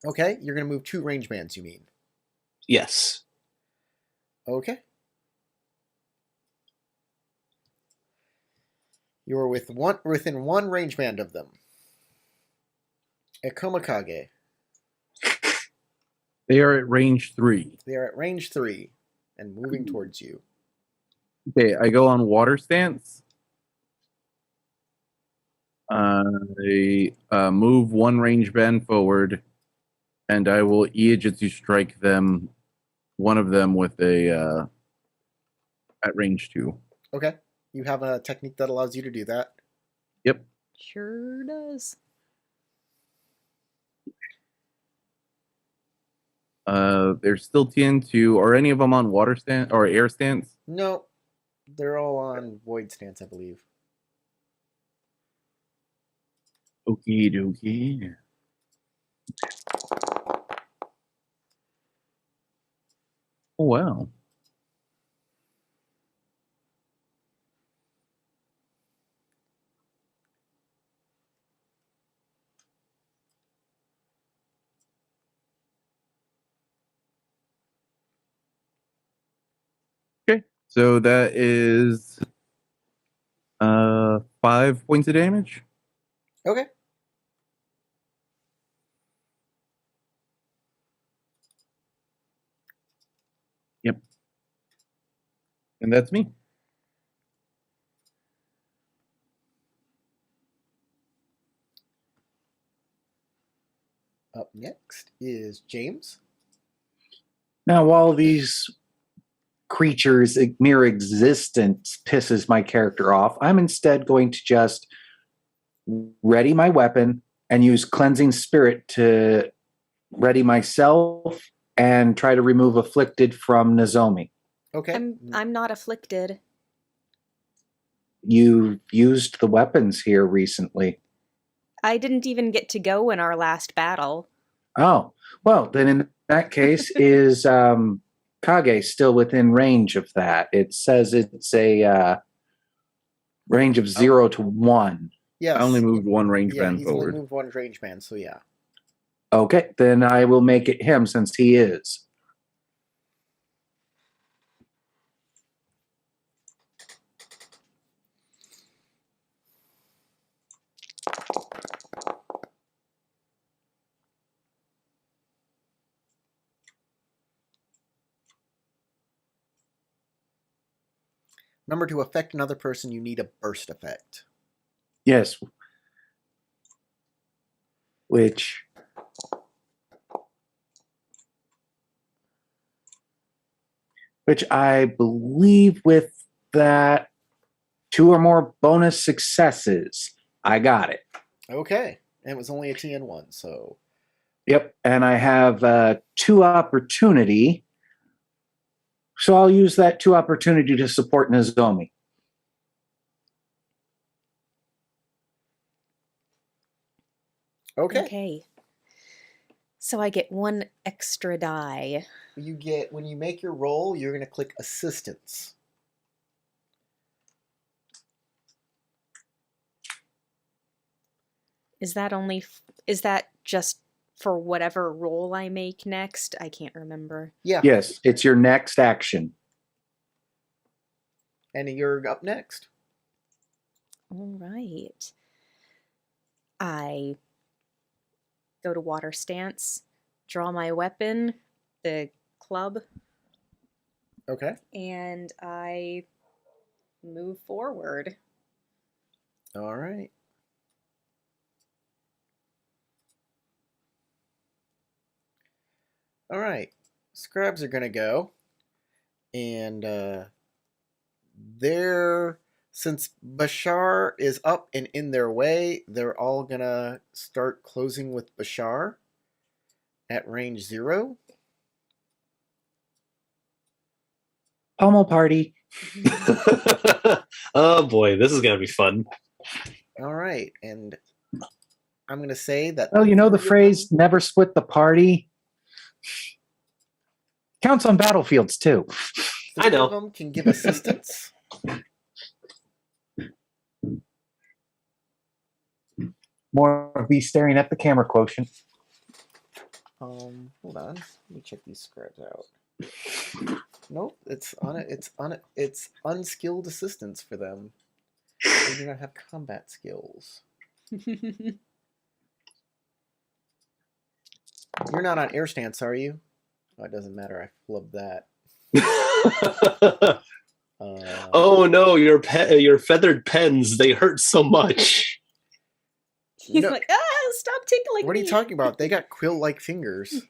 Okay, you're going to move 2 range bands, you mean? Yes. Okay. You are within 1 range band of them. Ekomakage. They are at range 3. They are at range 3 and moving towards you. Okay, I go on water stance. I move 1 range band forward, and I will Iijitsu strike them, one of them with a at range 2. Okay. You have a technique that allows you to do that. Yep. Sure does. There's still TN2. Are any of them on water stance or air stance? No, they're all on void stance, I believe. Okie dokie. Oh, wow. Okay, so that is 5 points of damage. Okay. Yep. And that's me. Up next is James. Now, while these creatures' mere existence pisses my character off, I'm instead going to just ready my weapon and use Cleansing Spirit to ready myself and try to remove Afflicted from Nozomi. Okay. I'm not afflicted. You used the weapons here recently. I didn't even get to go in our last battle. Oh, well, then in that case, is Kage still within range of that? It says it's a range of 0 to 1. Yes. I only moved one range Yeah, band he's forward. only moved one range band, so yeah. Okay, then I will make it him since he is. Remember, to affect another person, you need a burst effect. Yes. Which I believe with that 2 or more bonus successes, I got it. Okay. And it was only a TN1, so. Yep. And I have 2 opportunity. So I'll use that 2 opportunity to support Nozomi. Okay. So I get 1 extra die. You get, when you make your roll, you're going to click Assistance. Is that just for whatever roll I make next? I can't remember. Yeah. Yes, it's your next action. And you're up next. All right. I go to water stance, draw my weapon, the club. Okay. And I move forward. All right. All right. Scribes are going to go. And since Bashar is up and in their way, they're all going to start closing with Bashar at range 0. Pummel party. Oh boy, this is gonna be fun. All right. And I'm going to say that. Well, you know the phrase, never split the party? Counts on battlefields, too. I know. 3 of them can give assistance. More of me staring at the camera quotient. Hold on. Let me check these scribes out. Nope, it's unskilled assistance for them. They do not have combat skills. You're not on air stance, are you? Oh, it doesn't matter. I flubbed that. Oh no, your feathered pens—they hurt so much. He's No. like, stop tickling What are me. you talking about? They got quill-like fingers.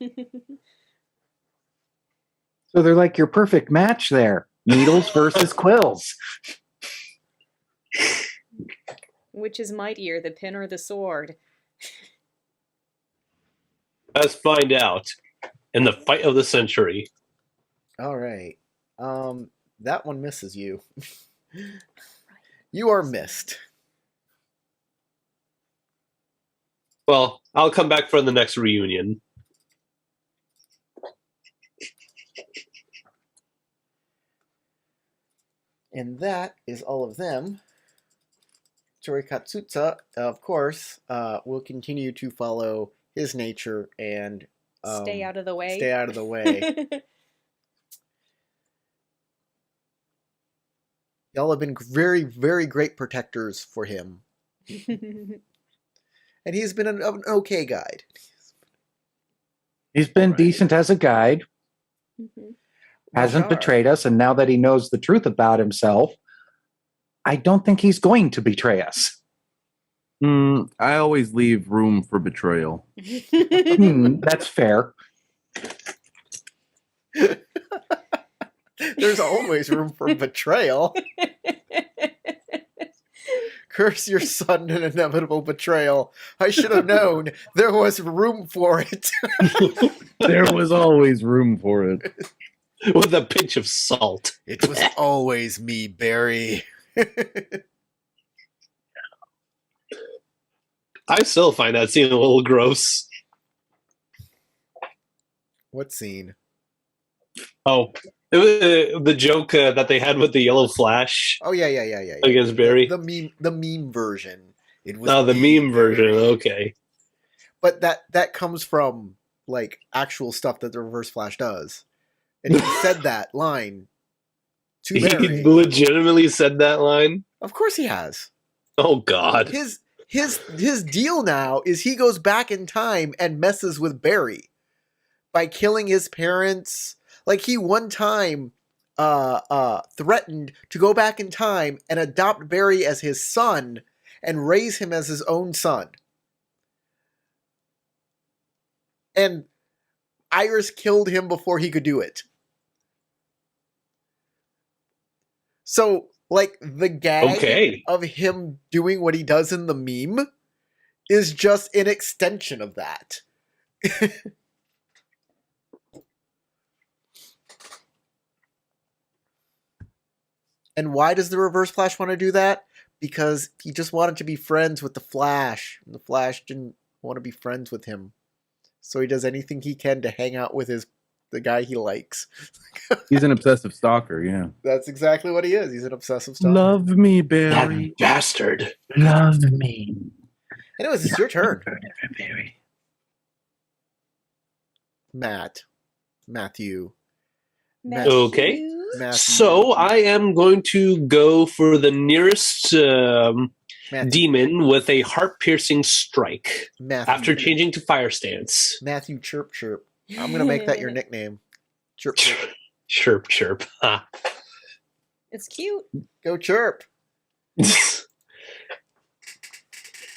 So they're like your perfect match there. Needles versus quills. Which is mightier, the pin or the sword? Let's find out in the fight of the century. All right. That one misses you. You are missed. Well, I'll come back for the next reunion. And that is all of them. Torikatsutsa, of course, will continue to follow his nature and Stay out of the way. Stay out of the way. Y'all have been very, very great protectors for him. And he's been an okay guide. He's been decent as a guide. Mhm. Hasn't betrayed us, and now that he knows the truth about himself, I don't think he's going to betray us. I always leave room for betrayal. That's fair. There's always room for betrayal. Curse your sudden and inevitable betrayal. I should have known there was room for it. There was always room for it. With a pinch of salt. It was always me, Barry. I still find that scene a little gross. What scene? Oh, it was, the joke that they had with the yellow flash. Oh yeah. Against Barry. The meme version. It was the me, meme version. Barry. Okay. But that comes from like actual stuff that the Reverse Flash does, and he said that line to Barry. He legitimately said that line. Of course he has. Oh God. His deal now is he goes back in time and messes with Barry by killing his parents. Like he one time threatened to go back in time and adopt Barry as his son and raise him as his own son. And Iris killed him before he could do it. So, like, the gag of him doing what he does in the meme is just an extension of that. And why does the Reverse Flash want to do that? Because he just wanted to be friends with the Flash. And the Flash didn't want to be friends with him. So he does anything he can to hang out with the guy he likes. He's an obsessive stalker, yeah. That's exactly what he is. He's an obsessive stalker. Love me, Barry. That bastard. Love me. Anyways, it's your turn. Matthew. Okay. Matthew. So I am going to go for the nearest demon with a heart-piercing strike after changing to fire stance. Matthew Chirp Chirp. I'm going to make that your nickname. Chirp Chirp. Chirp Chirp. It's cute. Go Chirp.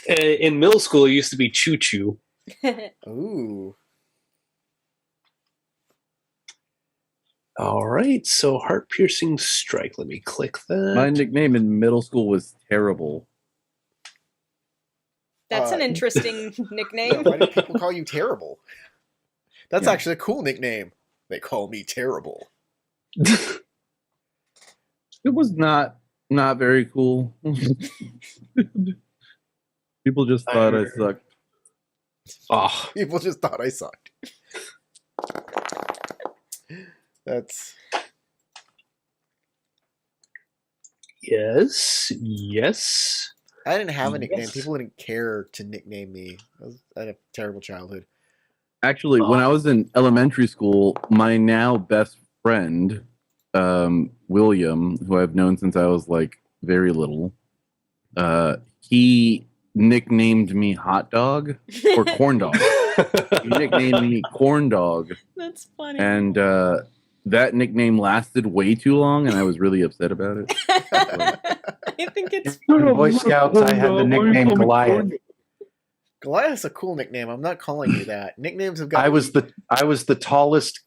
In middle school, it used to be Choo Choo. Ooh. All right, so heart-piercing strike. Let me click that. My nickname in middle school was Terrible. That's an interesting nickname. Why do people call you Terrible? That's actually a cool nickname. They call me Terrible. It was not very cool. People just thought I sucked. Oh. People just thought I sucked. That's... Yes. I didn't have a nickname. People didn't care to nickname me. I had a terrible childhood. Actually, when I was in elementary school, my now best friend, William, who I've known since I was like very little, he nicknamed me Hot Dog or Corn Dog. He nicknamed me Corn Dog. That's funny. And that nickname lasted way too long, and I was really upset about it. I think it's In Boy Scouts, I had the nickname Goliath. Goliath's a cool nickname. I'm not calling you that. Nicknames have got. I was the tallest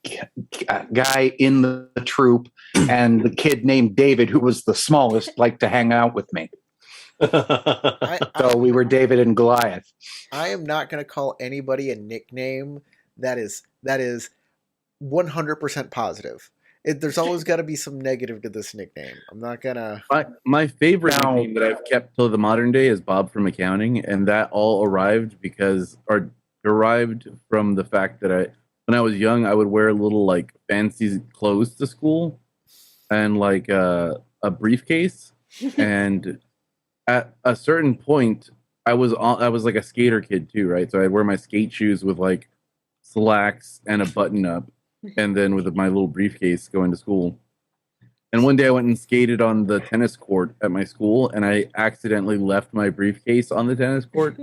guy in the troop, and the kid named David, who was the smallest, liked to hang out with me. So we were David and Goliath. I am not going to call anybody a nickname that is 100% positive. There's always got to be some negative to this nickname. I'm not gonna. My favorite nickname that I've kept till the modern day is Bob from accounting, and that all derived from the fact that when I was young, I would wear little like fancy clothes to school, and like a briefcase, and at a certain point, I was like a skater kid too, right? So I'd wear my skate shoes with like slacks and a button up, and then with my little briefcase going to school. And one day I went and skated on the tennis court at my school, and I accidentally left my briefcase on the tennis court.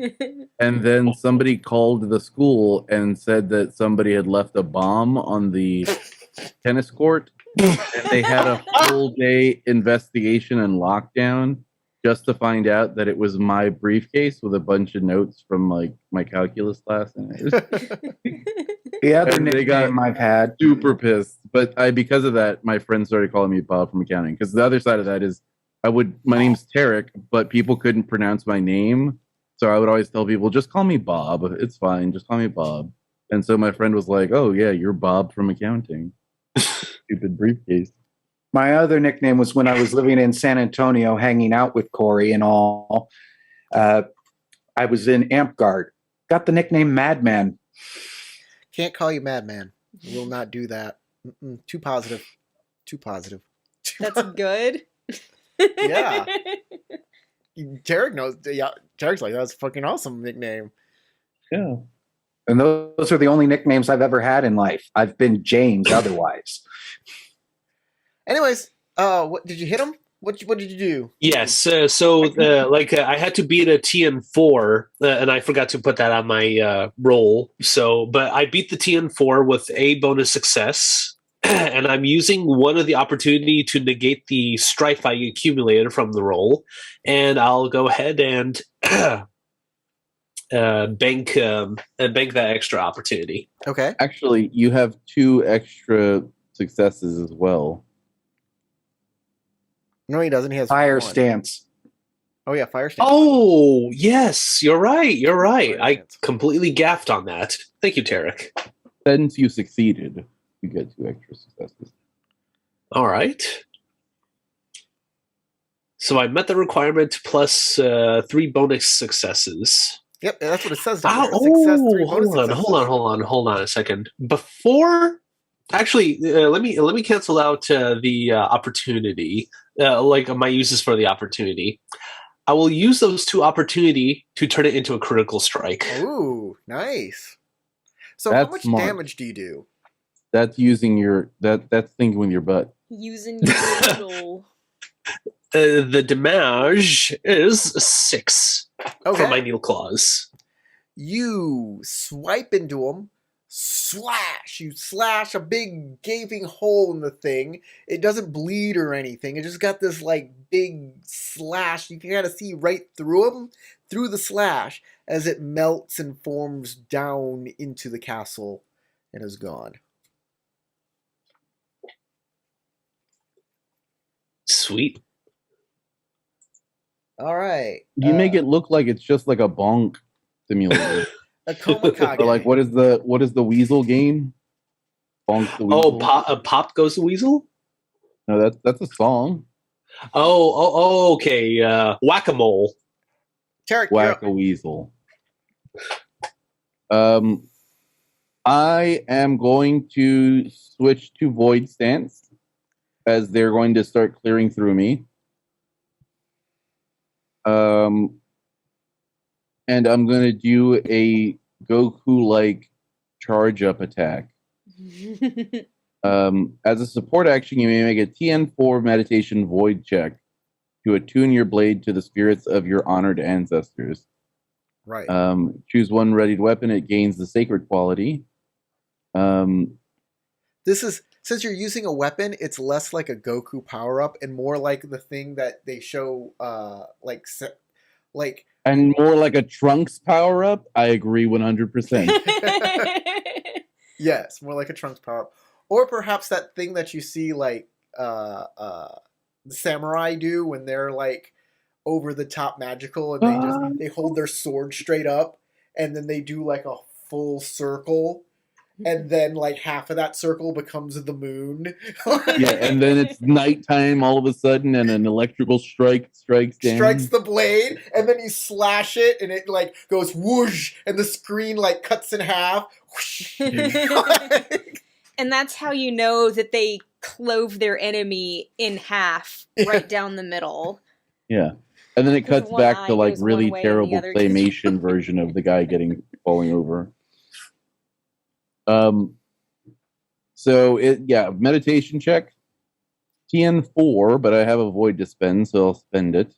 And then somebody called the school and said that somebody had left a bomb on the tennis court. And they had a full day investigation and lockdown just to find out that it was my briefcase with a bunch of notes from like my calculus class. And it was The other nickname I've had. Super pissed. But because of that, my friends started calling me Bob from accounting. Because the other side of that is my name's Tarek, but people couldn't pronounce my name. So I would always tell people, just call me Bob. It's fine. Just call me Bob. And so my friend was like, oh, yeah, you're Bob from accounting. Stupid briefcase. My other nickname was when I was living in San Antonio, hanging out with Corey and all. I was in Amp Guard. Got the nickname Madman. Can't call you Madman. Will not do that. Too positive. Too positive. That's good. Yeah. Tarek knows. Yeah, Tarek's like, that's a fucking awesome nickname. Yeah. And those are the only nicknames I've ever had in life. I've been James otherwise. Anyways, what did you hit him? What did you do? Yes. I had to beat a TN4, and I forgot to put that on my roll. But I beat the TN4 with a bonus success, and I'm using one of the opportunity to negate the strife I accumulated from the roll, and I'll go ahead and bank that extra opportunity. Okay. Actually, you have 2 extra successes as well. No, he doesn't. He has Fire one. stance. Oh yeah, fire stance. Oh yes, you're right. I stance. completely gaffed on that. Thank you, Tarek. Since you succeeded, you get 2 extra successes. All right. So I met the requirement plus 3 bonus successes. Yep, that's what it says. Hold on a second. Before, actually, let me cancel out the opportunity. My uses for the opportunity. I will use those 2 opportunity to turn it into a critical strike. Ooh, nice. So That's how much smart. damage do you do? That's using that's thinking with your butt. Using your little... The damage is 6 Okay. for my needle claws. You swipe into him, slash. You slash a big gaping hole in the thing. It doesn't bleed or anything. It just got this like big slash. You can kind of see right through him, through the slash, as it melts and forms down into the castle and is gone. Sweet. All right. You make it look like it's just like a bonk simulator. A Komakage. Or like what is the weasel game? Bonk the weasel. Oh, Pop Goes the Weasel? No, that's a song. Oh, okay. Whack-a-mole. Tarek, Whack a weasel. I am going to switch to void stance as they're going to start clearing through me. And I'm going to do a Goku-like charge-up attack. As a support action, you may make a TN4 meditation void check to attune your blade to the spirits of your honored ancestors. Right. Choose one readied weapon. It gains the sacred quality. This is, since you're using a weapon, it's less like a Goku power-up and more like the thing that they show, And more like a Trunks power-up. I agree 100%. Yes, more like a Trunks power-up. Or perhaps that thing that you see like the samurai do when they're like over the top magical and they hold their sword straight up and then they do like a full circle and then like half of that circle becomes the moon. Yeah, and then it's nighttime all of a sudden, and an electrical strike strikes down. Strikes the blade, and then you slash it, and it like goes whoosh, and the screen like cuts in half. And that's how you know that they clove their enemy in half, right down the middle. Yeah. And then it cuts one back eye to like goes one really way and the terrible other goes claymation version of the guy falling over. So meditation check. TN4, but I have a void to spend, so I'll spend it.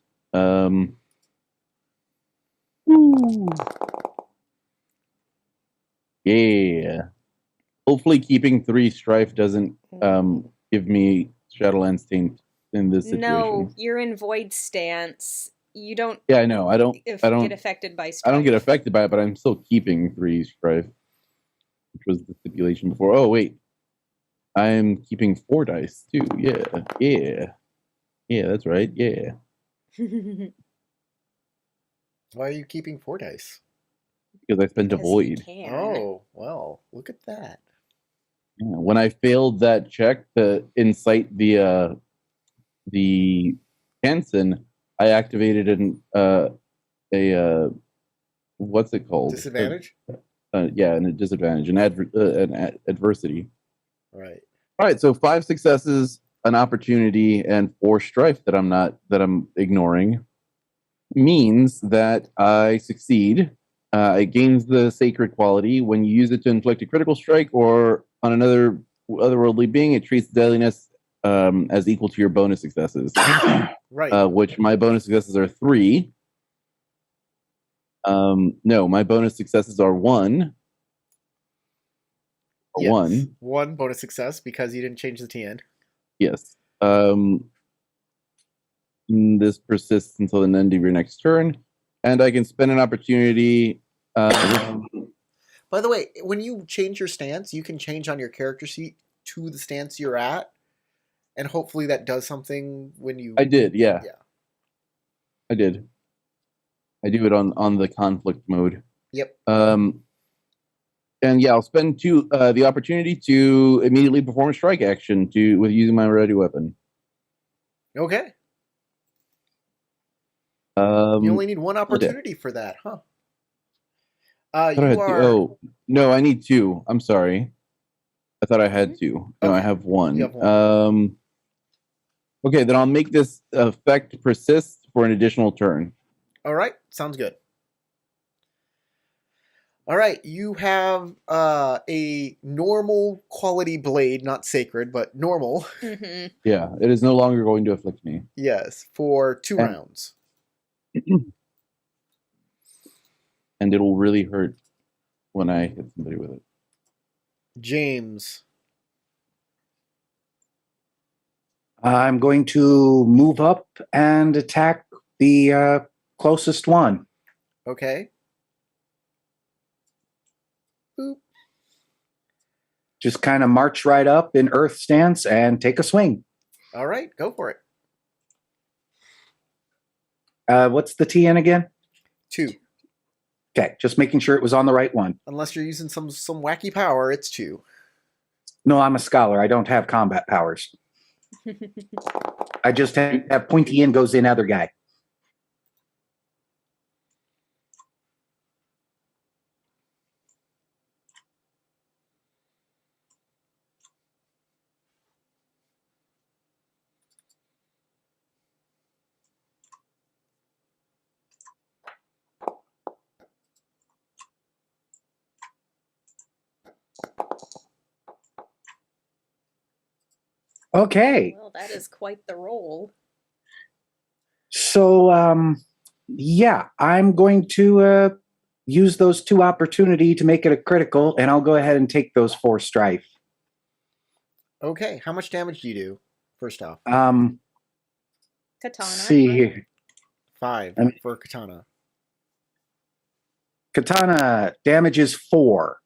Yeah. Hopefully keeping 3 strife doesn't give me Shadowlands Taint in this situation. No, you're in void stance. You don't. Yeah, I know. I don't get affected by strife. I don't get affected by it, but I'm still keeping 3 strife, which was the stipulation before. Oh wait, I'm keeping 4 dice too. Yeah, that's right. Yeah. Why are you keeping 4 dice? Because I spent a void. Oh, well, look at that. Yeah, when I failed that check to incite the Hansen, I activated a what's it called? Disadvantage? And a disadvantage, an adversity. Right. All right, so 5 successes, an opportunity, and 4 strife that I'm ignoring means that I succeed. It gains the sacred quality. When you use it to inflict a critical strike or on another otherworldly being, it treats deadliness as equal to your bonus successes. Right. Which my bonus successes are 3. No, my bonus successes are 1. Yes. 1. 1 bonus success because you didn't change the TN. Yes. This persists until the end of your next turn, and I can spend an opportunity. By the way, when you change your stance, you can change on your character sheet to the stance you're at, and hopefully that does something when you. I did, yeah. Yeah. I did. I do it on the conflict mode. Yep. And yeah, I'll spend the opportunity to immediately perform a strike action with using my ready weapon. Okay. You only need 1 opportunity for that, huh? No, I need 2. I'm sorry. I thought I had 2. No, I have 1. You have 1. Okay, then I'll make this effect persist for an additional turn. All right, sounds good. All right, you have a normal quality blade, not sacred, but normal. Mm-hmm. Yeah, it is no longer going to afflict me. Yes, for 2 rounds. And it'll really hurt when I hit somebody with it. James. I'm going to move up and attack the closest one. Okay. Boop. Just kind of march right up in earth stance and take a swing. All right, go for it. What's the TN again? 2. Okay, just making sure it was on the right one. Unless you're using some wacky power, it's 2. No, I'm a scholar. I don't have combat powers. I just have pointy in goes in other guy. Okay. Well, that is quite the roll. So, yeah, I'm going to use those 2 opportunity to make it a critical, and I'll go ahead and take those 4 strife. Okay, how much damage do you do, first off? Katana. See here. 5 for Katana. Katana damage is 4.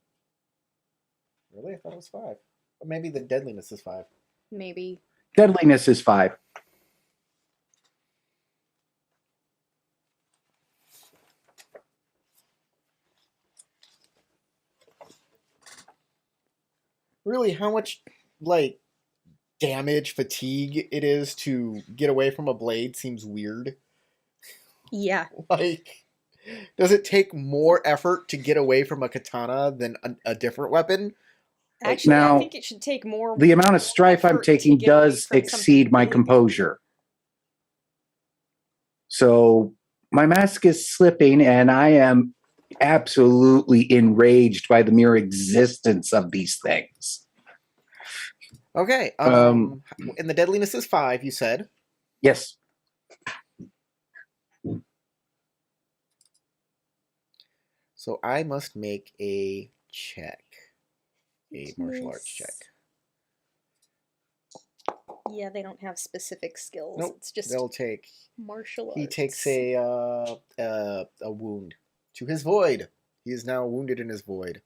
Really? I thought it was 5. Or maybe the deadliness is 5. Maybe. Deadliness is 5. really how much like damage fatigue it is to get away from a blade seems weird. Yeah. Like, does it take more effort to get away from a katana than a different weapon? Actually, now, I think it should take more. The amount of strife I'm effort to taking get away does from exceed something my big. composure. So my mask is slipping, and I am absolutely enraged by the mere existence of these things. Okay. And the deadliness is 5, you said. Yes. So I must make a check. A martial arts check. Yeah, they don't have specific skills. Nope. It's just They'll take. martial arts. He takes a wound to his void. He is now wounded in his void,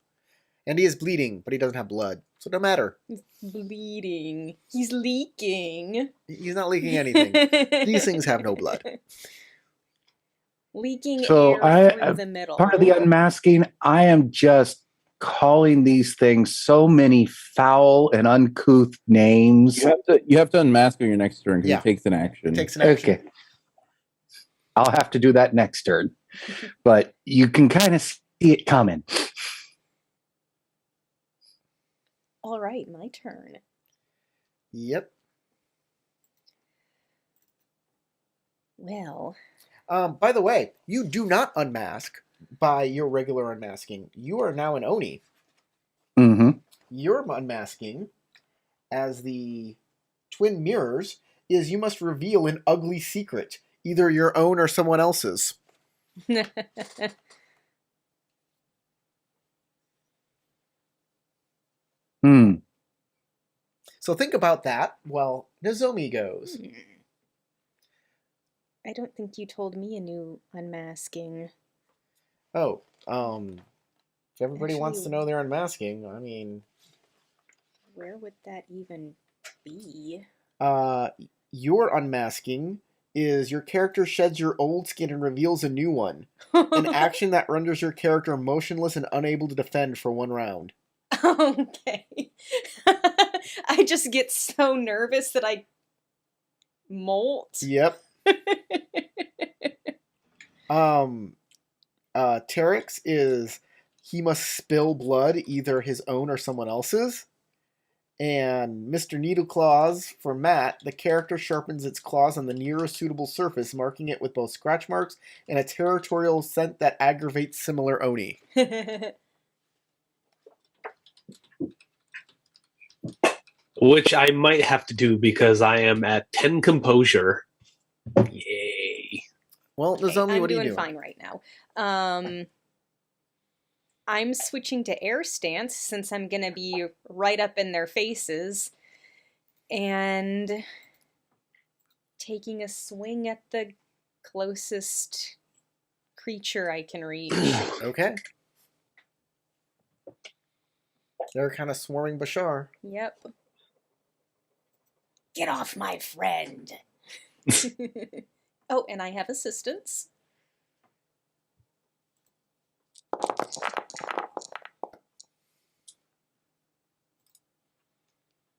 and he is bleeding, but he doesn't have blood, so it don't matter. He's bleeding. He's leaking. He's not leaking anything. These things have no blood. Leaking So air through the middle. part of the unmasking, I am just calling these things so many foul and uncouth names. You have to unmask on your next turn because Yeah. it takes an action. It takes an action. Okay. I'll have to do that next turn. But you can kind of see it coming. All right, my turn. Yep. Well, By the way, you do not unmask by your regular unmasking. You are now an Oni. Mm-hmm. Your unmasking as the twin mirrors is you must reveal an ugly secret, either your own or someone else's. Hmm. So think about that while Nozomi goes. I don't think you told me a new unmasking. Oh, if everybody wants to Actually- know they're unmasking, I mean, Where would that even be? your unmasking is your character sheds your old skin and reveals a new one. An action that renders your character motionless and unable to defend for 1 round. Okay. I just get so nervous that I molt. Yep. Terex is he must spill blood, either his own or someone else's. And Mr. Needleclaws, for Matt, the character sharpens its claws on the nearest suitable surface, marking it with both scratch marks and a territorial scent that aggravates similar Oni. Which I might have to do because I am at 10 composure. Yay. Well, Nozomi, I'm what are you doing doing? fine right now. I'm switching to air stance since I'm gonna be right up in their faces and taking a swing at the closest creature I can reach. Okay. They're kind of swarming Bashar. Yep. Get off my friend. Oh, and I have assistance.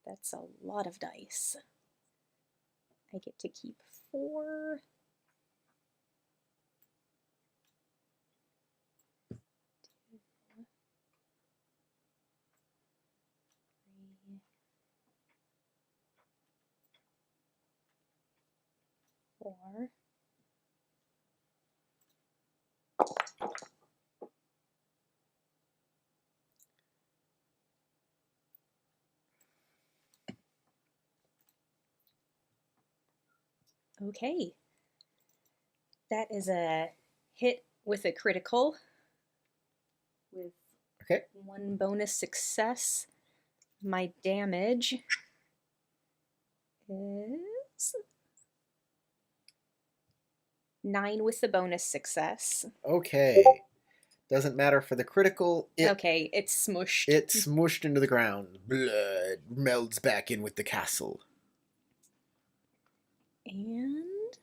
That's a lot of dice. I get to keep 4. Four. Okay. That is a hit with a critical. With Okay. 1 bonus success. My damage is 9 with the bonus success. Okay. Doesn't matter for the critical. Okay, it's smushed. It's smushed into the ground. Blood melds back in with the castle. And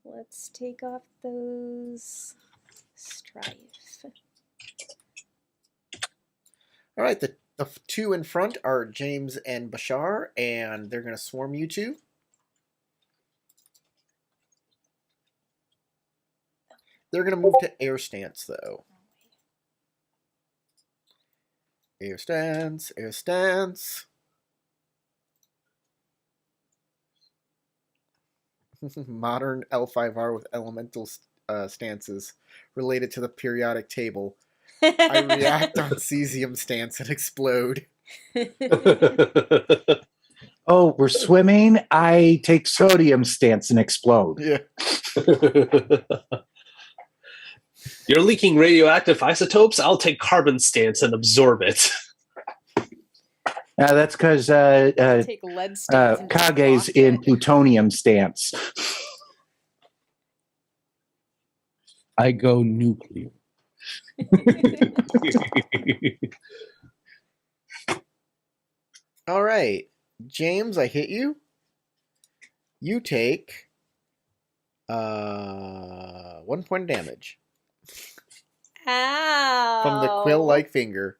let's take off those strife. All right, the The two in front are James and Bashar, and they're going to swarm you two. They're going to move to air stance, though. Air stance, air stance. Modern L5R with elemental stances related to the periodic table. I react on cesium stance and explode. Oh, we're swimming. I take sodium stance and explode. Yeah. You're leaking radioactive isotopes. I'll take carbon stance and absorb it. That's because Take lead stance and just Kage's block in it. plutonium stance. I go nuclear. All right. James, I hit you. You take 1 point of damage Ow. from the quill-like finger.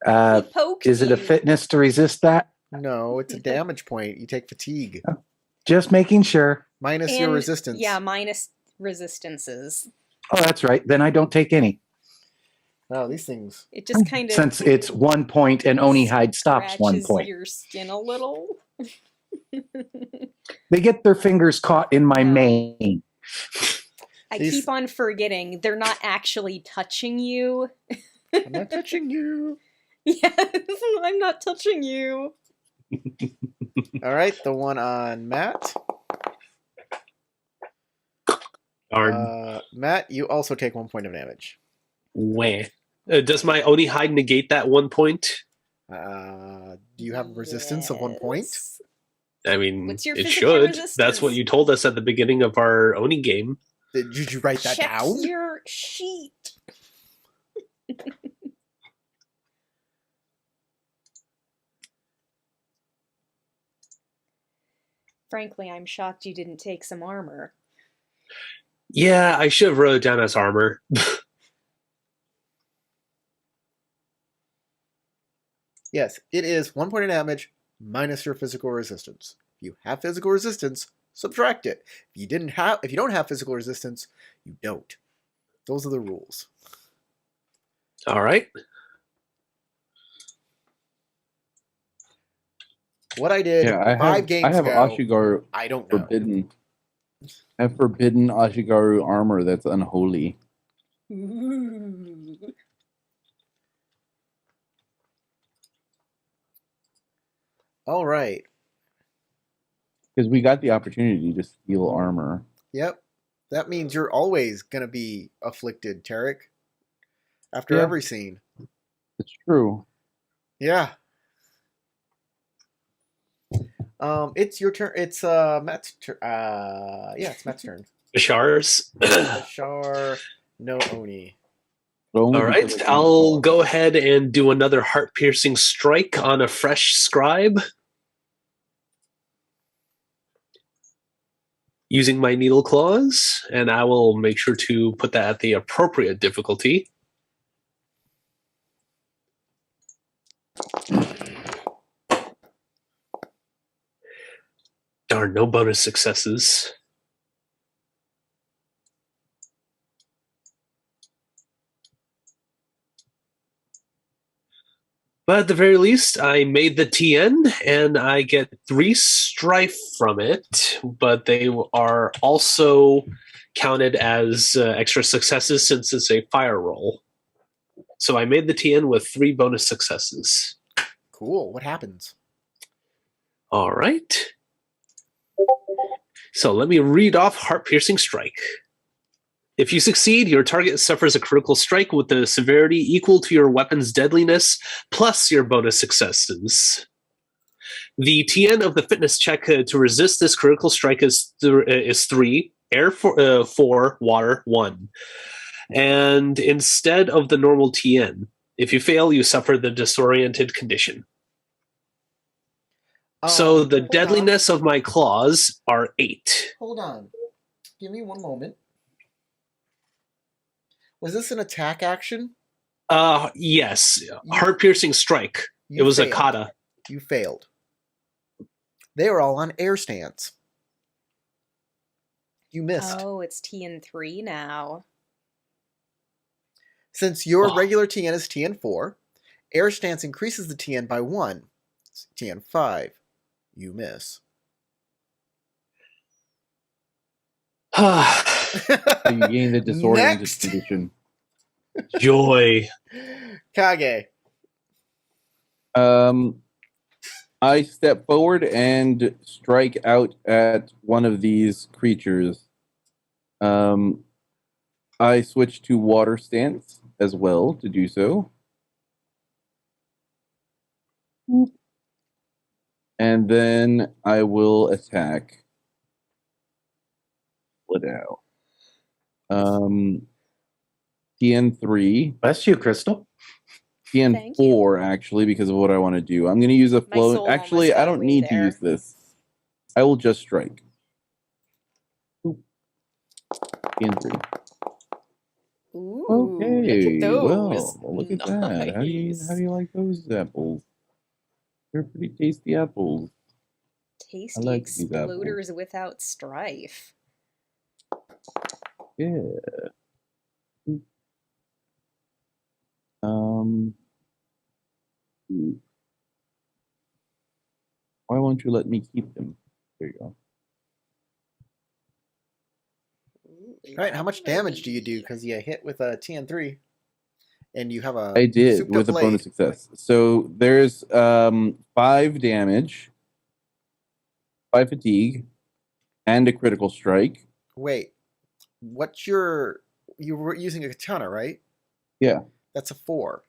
He poked Is it a you. fitness to resist that? No, it's a damage point. You take fatigue. Just making sure. Minus your And- resistance. Yeah, minus resistances. Oh, that's right. Then I don't take any. Oh, these things. It just kind of Since it's 1 point and Oni hide stops 1 scratches point. your skin a little. They get their fingers caught in my No. mane. I These- keep on forgetting they're not actually touching you. I'm not touching you. Yes, I'm not touching you. All right, the one on Matt. Darn. Matt, you also take 1 point of damage. Wah. Does my Oni hide negate that 1 point? Do you have resistance of 1 point? Yes. I mean, What's your it physical should. resistance? That's what you told us at the beginning of our Oni game. Did you write that Check down? your sheet. Frankly, I'm shocked you didn't take some armor. Yeah, I should have wrote it down as armor. Yes, it is 1 point of damage minus your physical resistance. If you have physical resistance, subtract it. If you don't have physical resistance, you don't. Those are the rules. All right. What I did Yeah, I 5 games have ago, Ashigaru I don't know. forbidden. I have forbidden Ashigaru armor that's unholy. Ooh. All right. Because we got the opportunity to steal armor. Yep. That means you're always going to be afflicted, Tarek. After Yeah. every scene. It's true. Yeah. It's your turn. It's Matt's turn. Yeah, it's Matt's turn. Bashar's. Bashar, no Oni. But only All right. because I I'll can- go ahead and do another heart-piercing strike on a fresh scribe. Using my needle claws, and I will make sure to put that at the appropriate difficulty. Darn, no bonus successes. But at the very least, I made the TN, and I get 3 strife from it, but they are also counted as extra successes since it's a fire roll. So I made the TN with 3 bonus successes. Cool. What happens? All right. So let me read off Heart-Piercing Strike. If you succeed, your target suffers a critical strike with the severity equal to your weapon's deadliness plus your bonus successes. The TN of the fitness check to resist this critical strike is 3, air 4, water 1. And instead of the normal TN, if you fail, you suffer the disoriented condition. So the Hold deadliness of my claws are 8. Hold on. Give me one moment. Was this an attack action? Yes. Heart-piercing strike. You It was failed. a kata. You failed. They were all on air stance. You missed. Oh, it's TN3 now. Since your regular TN is TN4, air stance increases the TN by 1. It's TN5. You miss. So you gain the disoriented Next. condition. Joy. Kage. I step forward and strike out at one of these creatures. I switch to water stance as well to do so. And then I will attack. Split out. TN3. Bless you, Crystal. TN4, actually, because of what I want to do. I'm going to use a flow. soul Actually, almost I got don't away need to there. use this. I will just strike. TN3. Ooh, Okay. look at those. Well, look at that. How do you like those apples? They're pretty tasty apples. Tasty like these apples. exploders without strife. Yeah. Why won't you let me keep them? There you go. All right, how much damage do you do? Because you hit with a TN3, and you have a I did souped-up with a blade. bonus success. So there's 5 damage, 5 fatigue, and a critical strike. Wait, what's your? You were using a katana, right? Yeah. That's a 4.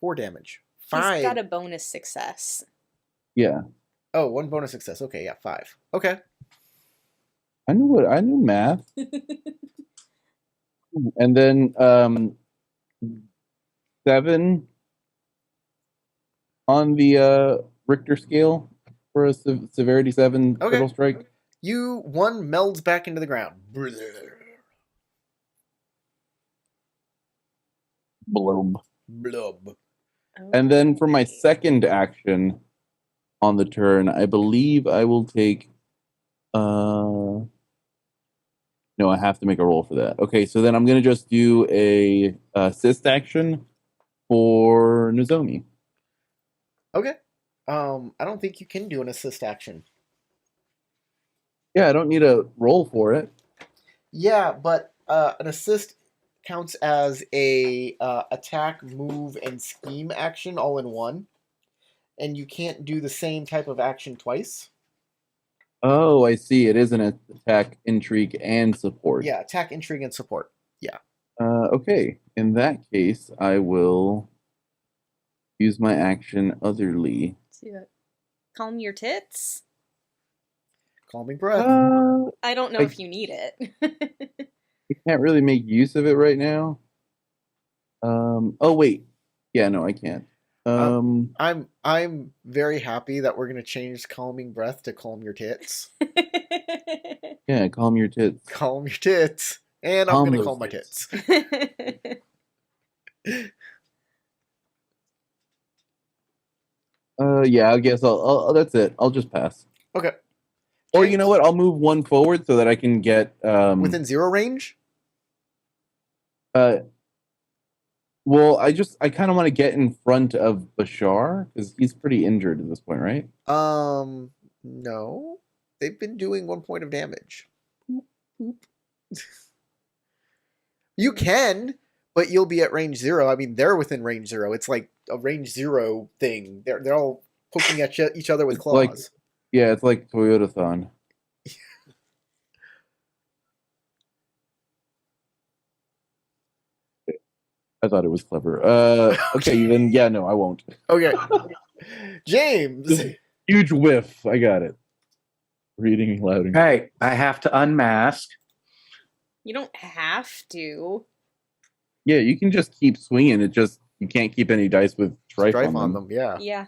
4 damage. He's 5. got a bonus success. Yeah. Oh, 1 bonus success. Okay, yeah, 5. Okay. I knew math. And then 7 on the Richter scale for a severity 7 Okay. critical strike. You 1 melds back into the ground. Blub. Blub. And then for my second action on the turn, I believe I will take no, I have to make a roll for that. Okay, so then I'm going to just do a assist action for Nozomi. Okay. I don't think you can do an assist action. Yeah, I don't need a roll for it. Yeah, but an assist counts as a attack, move, and scheme action all in one, and you can't do the same type of action twice. Oh, I see. It is an attack, intrigue, and support. Yeah, attack, intrigue, and support. Yeah. Okay. In that case, I will use my action otherly. Calm your tits? Calming breath. I don't know if you need it. I can't really make use of it right now. Oh wait. Yeah, no, I can't. I'm very happy that we're gonna change calming breath to calm your tits. Yeah, calm your tits. Calm your tits. And I'm gonna calm my tits. Yeah, I guess I'll that's it. I'll just pass. Okay. Or you know what? I'll move 1 forward so that I can get within 0 range? Well, I kind of want to get in front of Bashar because he's pretty injured at this point, right? No. They've been doing 1 point of damage. You can, but you'll be at range 0. I mean, they're within range 0. It's like a range 0 thing. They're all poking at each other with claws. Like, yeah, it's like Toyotathon. I thought it was clever. Okay, then yeah, no, I won't. Okay. James. Huge whiff. I got it. Reading loud. Hey, I have to unmask. You don't have to. Yeah, you can just keep swinging. It just you can't keep any dice with strife on them. Yeah. Yeah.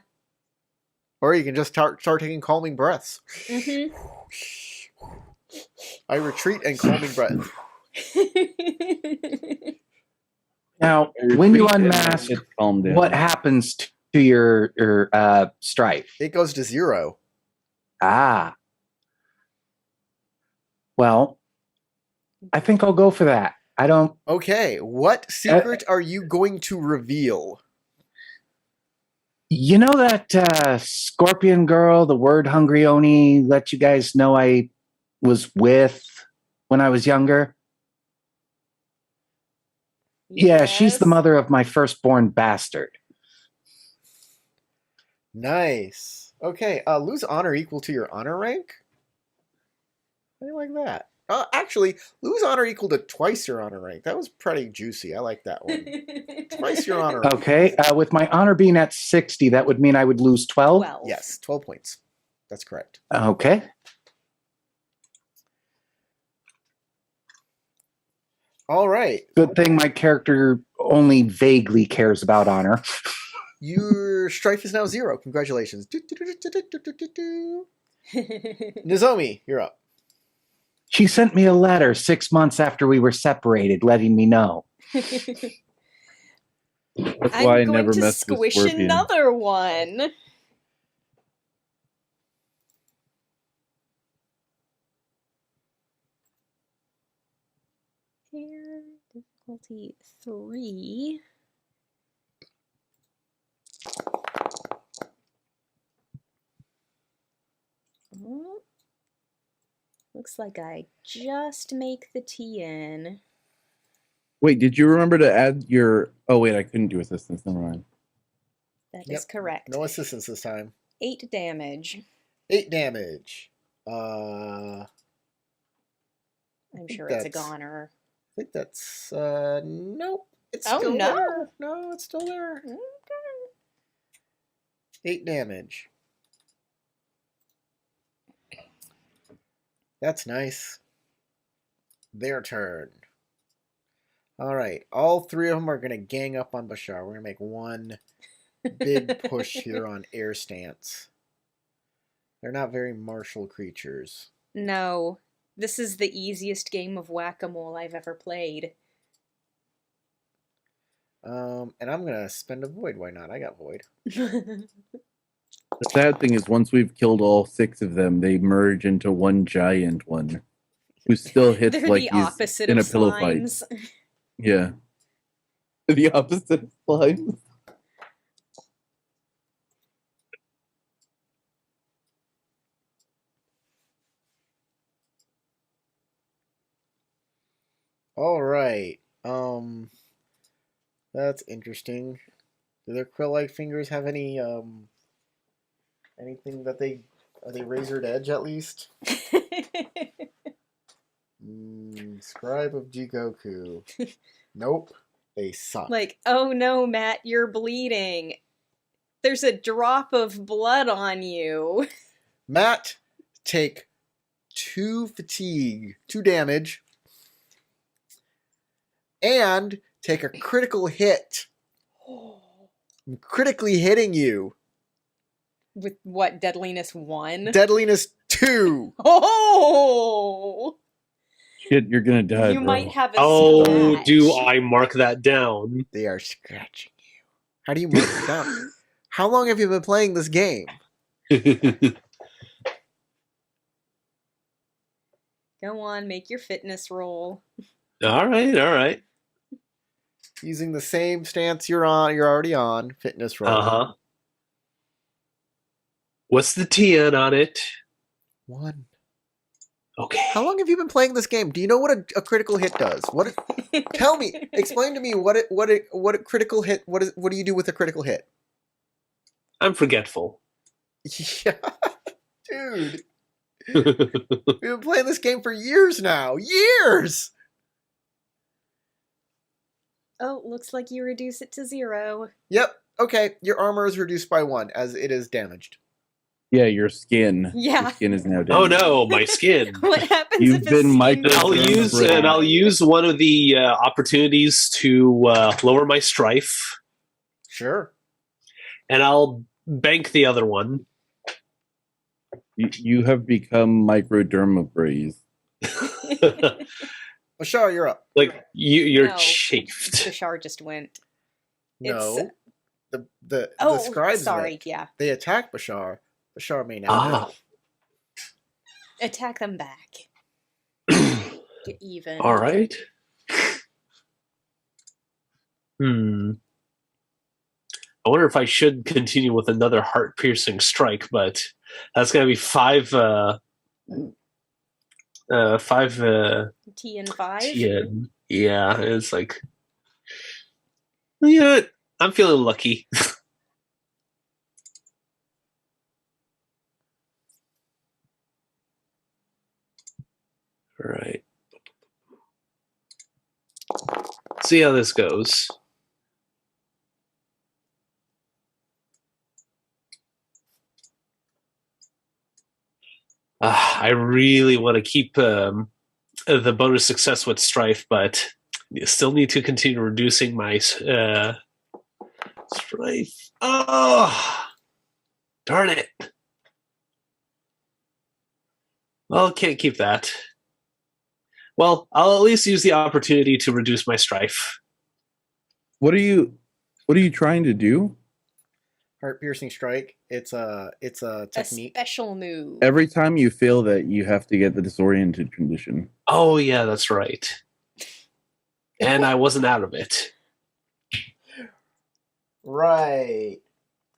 Or you can just start taking calming breaths. Mm-hmm. I retreat and calming breath. Now, Your when you feet and unmask, it's calmed down. what happens to your strife? It goes to 0. Ah. Well, I think I'll go for that. I don't. Okay, what secret are you going to reveal? You know that scorpion girl, the word hungry Oni, let you guys know I was with when I was younger? Yeah, she's the Yes. mother of my firstborn bastard. Nice. Okay, lose honor equal to your honor rank? How do you like that? Actually, lose honor equal to twice your honor rank. That was pretty juicy. I like that one. Twice your honor rank. Okay, with my honor being at 60, that would mean I would lose 12? 12. Yes, 12 points. That's correct. Okay. All right. Good thing my character only vaguely cares about honor. Your strife is now 0. Congratulations. Nozomi, you're up. She sent me a letter 6 months after we were separated, letting me know. That's why I I'm never going to messed with squish Scorpion. another one. Here, difficulty 3. Oh, looks like I just make the TN. Wait, did you remember to add your... Oh, wait, I couldn't do assistance. Never mind. That is Yep, correct. No assistance this time. 8 damage. 8 damage. I'm sure it's a goner. I think that's nope. It's Oh, still no. there. No, it's still there. Okay. 8 damage. That's nice. Their turn. All right. All 3 of them are going to gang up on Bashar. We're going to make one big push here on air stance. They're not very martial creatures. No. This is the easiest game of whack-a-mole I've ever played. And I'm going to spend a void. Why not? I got void. The sad thing is, once we've killed all 6 of them, they merge into one giant one who still hits They're like the he's opposite in of a pillow fight. slimes. Yeah. The opposite of slime. All right. That's interesting. Do their krill-like fingers have any anything that are they razored edge at least? Scribe of Jigoku. Nope. They suck. Like, oh no, Matt, you're bleeding. There's a drop of blood on you. Matt, take 2 fatigue, 2 damage, and take a critical hit. I'm critically hitting you. With what, deadliness 1? Deadliness 2. Oh! Shit, you're gonna die, You bro. might have a Oh, scratch. do I mark that down? They are scratching you. How do you mark it down? How long have you been playing this game? Go on, make your fitness roll. All right. Using the same stance you're already on. Fitness roll. Uh-huh. What's the TN on it? 1. Okay. How long have you been playing this game? Do you know what a critical hit does? Tell me. Explain to me what a critical hit. What do you do with a critical hit? I'm forgetful. Yeah, dude. We've been playing this game for years now. Years. Oh, looks like you reduce it to 0. Yep. Okay. Your armor is reduced by 1 as it is damaged. Yeah, your skin. Yeah. Your skin is now dead. Oh no, my skin. What happens You've if a been skin micro- goes I'll use one of the opportunities to lower my strife, Sure. and I'll bank the other one. You have become microdermabrase. Bashar, you're up. Like you're No. chafed. Bashar just went. No. It's- The scribes sorry, went. yeah. They attack Bashar. Bashar may now go. Attack them back. Get even. All right. I wonder if I should continue with another heart-piercing strike, but that's gonna be five. Five. T and 5. Yeah. It's like, you know what? I'm feeling lucky. All right. See how this goes. I really want to keep the bonus success with Strife, but you still need to continue reducing my Strife. Oh, darn it. Well, can't keep that. Well, I'll at least use the opportunity to reduce my Strife. What are you trying to do? Heart-piercing strike. It's a technique. A special move. Every time you fail that, you have to get the disoriented condition. Oh, yeah, that's right. And I wasn't out of it. Right.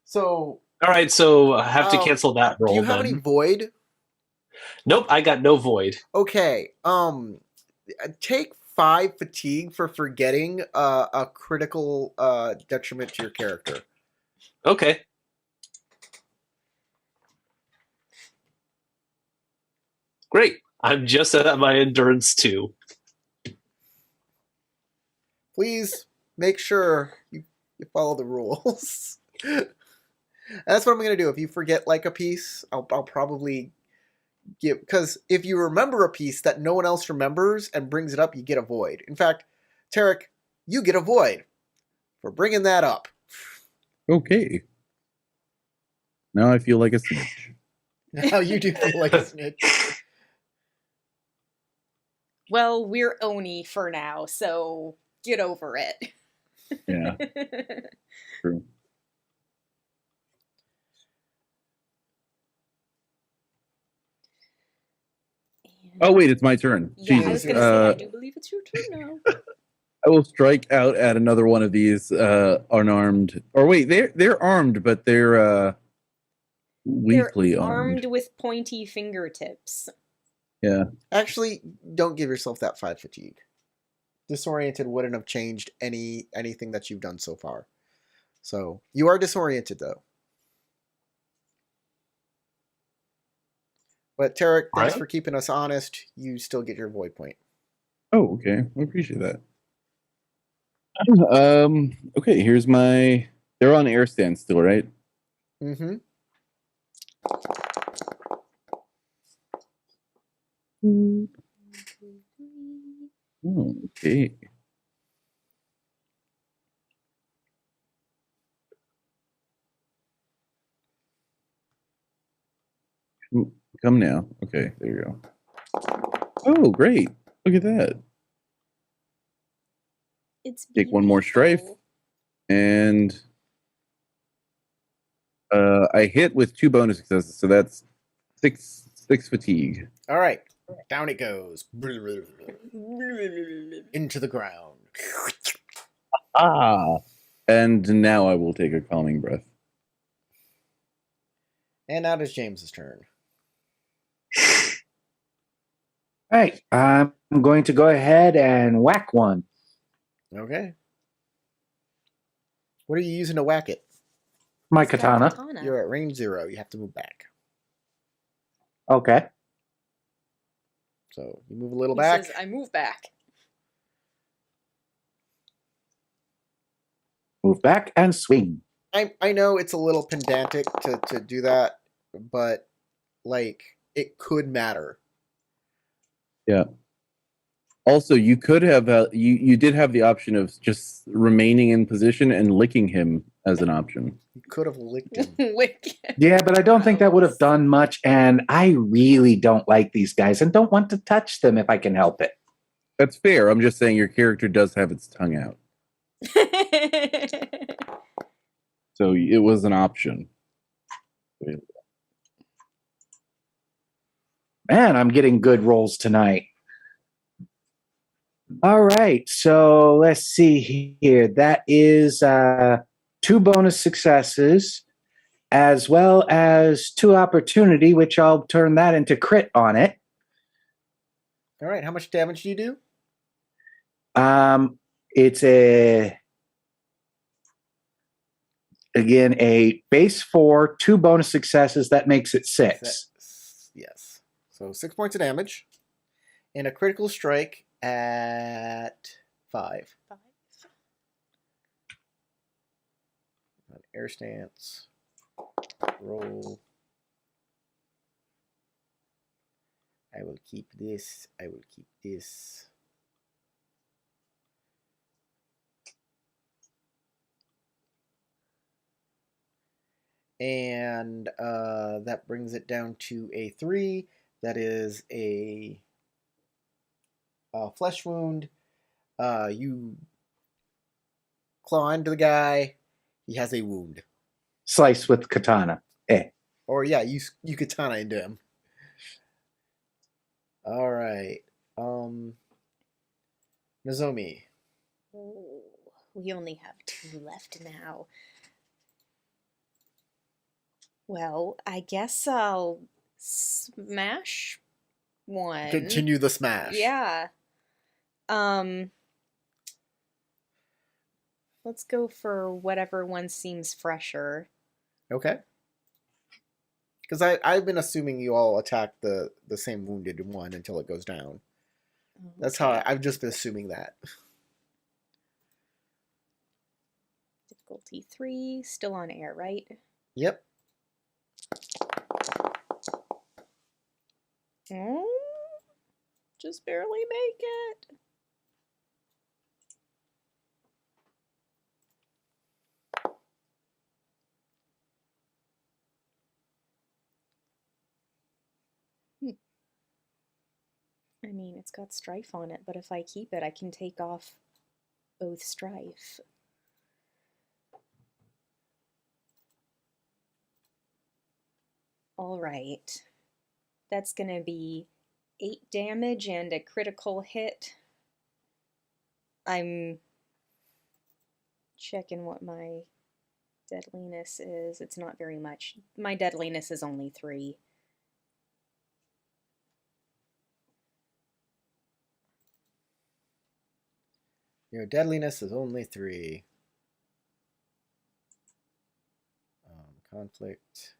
So. All right, so I have to cancel that roll. Do you have then. any void? Nope, I got no void. Okay. Take 5 fatigue for forgetting a critical detriment to your character. Okay. Great. I'm just at my endurance 2. Please make sure you follow the rules. That's what I'm gonna do. If you forget like a piece, I'll probably give, because if you remember a piece that no one else remembers and brings it up, you get a void. In fact, Tarek, you get a void for bringing that up. Okay. Now I feel like a snitch. Now you do feel like a snitch. Well, we're Oni for now, so get over it. Yeah. True. Oh wait, it's my turn. Yeah, Jesus. I was gonna say, I do believe it's your turn now. I will strike out at another one of these unarmed. Or wait, they're armed, but they're weakly They're armed. armed with pointy fingertips. Yeah. Actually, don't give yourself that 5 fatigue. Disoriented wouldn't have changed anything that you've done so far. So you are disoriented though. But Tarek, thanks for keeping us honest. You still get your void point. Oh, okay. I appreciate that. Okay, here's my. They're on air stand still, right? Mm-hmm. Oh, okay. Come now. Okay, there you go. Oh, great. Look at that. It's Take one more strife. And I hit with 2 bonus successes, so that's 6 fatigue. All right. Down it goes. Into the ground. Ah. And now I will take a calming breath. And now it's James's turn. All right, I'm going to go ahead and whack one. Okay. What are you using to whack it? My katana. You're at range 0. You have to move back. Okay. So you move a little He back. says, I move back. Move back and swing. I know it's a little pedantic to do that, but like it could matter. Yeah. Also, you could have you did have the option of just remaining in position and licking him as an option. You could have licked him. Yeah, but I don't think that would have done much, and I really don't like these guys and don't want to touch them if I can help it. That's fair. I'm just saying your character does have its tongue out. So it was an option. Man, I'm getting good rolls tonight. All right, so let's see here. That is 2 bonus successes, as well as 2 opportunity, which I'll turn that into crit on it. All right, how much damage do you do? It's a base 4, 2 bonus successes. That makes it 6. Yes. So 6 points of damage, and a critical strike at 5. An air stance. Roll. I will keep this. I will keep this. And that brings it down to a 3. That is a flesh wound. You claw into the guy. He has a wound. Slice with katana. Or yeah, you katana into him. All right. Nozomi. Oh, we only have 2 left now. Well, I guess I'll smash one. Continue the smash. Yeah. Let's go for whatever one seems fresher. Okay. Because I've been assuming you all attack the same wounded one until it goes down. That's how I've just been assuming that. Difficulty 3, still on air, right? Yep. Oh, just barely make it. I mean, it's got strife on it, but if I keep it, I can take off both strife. All right. That's going to be 8 damage and a critical hit. I'm checking what my deadliness is. It's not very much. My deadliness is only 3. Your deadliness is only 3. Conflict.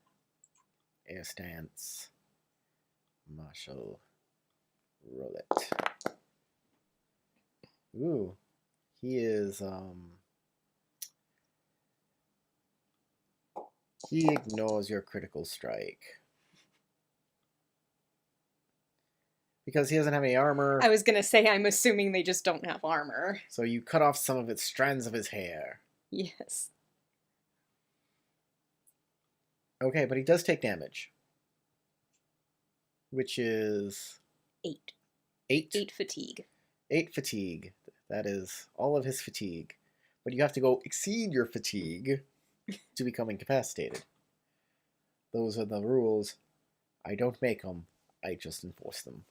Air stance. Marshall. Roll it. Ooh. He is, he ignores your critical strike. Because he doesn't have any armor. I was going to say, I'm assuming they just don't have armor. So you cut off some of its strands of his hair. Yes. Okay, but he does take damage. Which is... 8. 8? 8 fatigue. 8 fatigue. That is all of his fatigue. But you have to go exceed your fatigue to become incapacitated. Those are the rules. I don't make them. I just enforce them.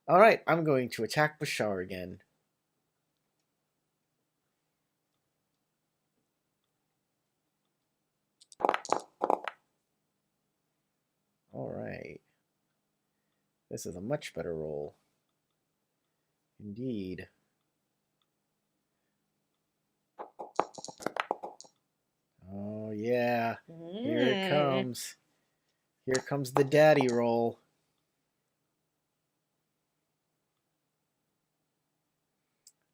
Alright, I'm going to attack Bashar again. Alright. This is a much better roll. Indeed. Oh yeah. Here it comes. Here comes the daddy roll.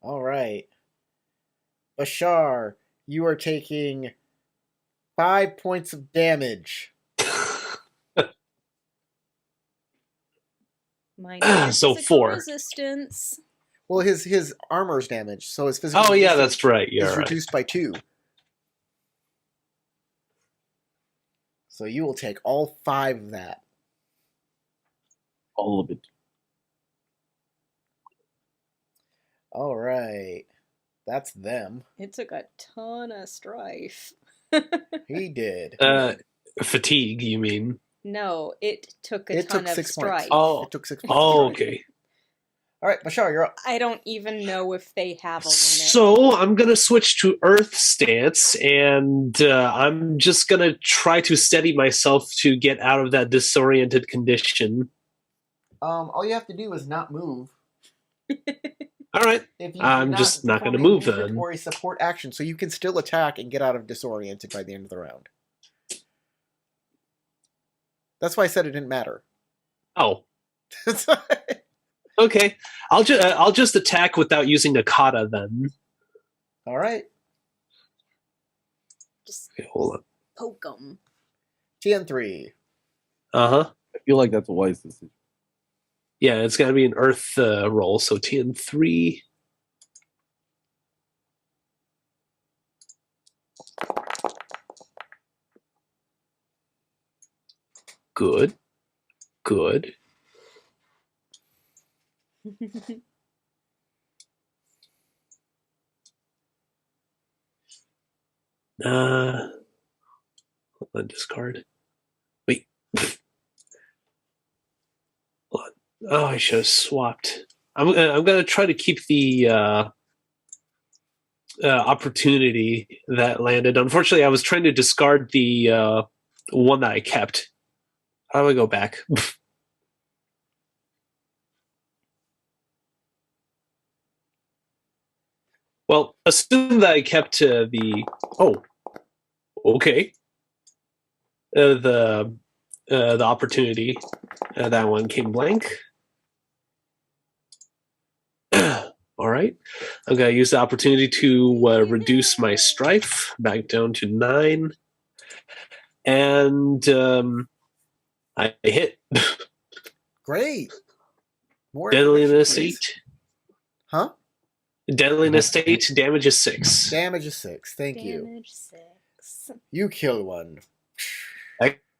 Alright. Bashar, you are taking 5 points of damage. Minus So physical 4. resistance. Well, his armor's damaged, so his physical Oh yeah, resistance that's right. is You're right. reduced by 2. So you will take all 5 of that. All of it. All right. That's them. It took a ton of strife. He did. Fatigue, you mean? No, it took a It ton took of 6 strife. points. Oh. It took 6 points. Oh, okay. All right, Bashar, you're up. I don't even know if they have a limit. So I'm gonna switch to Earth stance, and I'm just gonna try to steady myself to get out of that disoriented condition. All you have to do is not move. All right. If you I'm do just not perform gonna a move movement then. or a support action, so you can still attack and get out of disoriented by the end of the round. That's why I said it didn't matter. Oh, okay. I'll just attack without using a kata then. All right. Just Okay, hold on. poke them. TN3. Uh-huh. I feel like that's a wise decision. Yeah, it's gotta be an Earth roll, so TN3. Good. Good. Hold on, discard. Wait. Hold on. Oh, I should have swapped. I'm gonna try to keep the opportunity that landed. Unfortunately, I was trying to discard the one that I kept. How do I go back? Well, assume that I kept the. Oh, okay. The opportunity. That one came blank. All right. I'm going to use the opportunity to reduce my strife back down to 9. And I hit. Great. More Deadliness information, 8. please. Huh? Deadliness 8. Damage is 6. Damage is 6. Thank you. Damage 6. You kill one.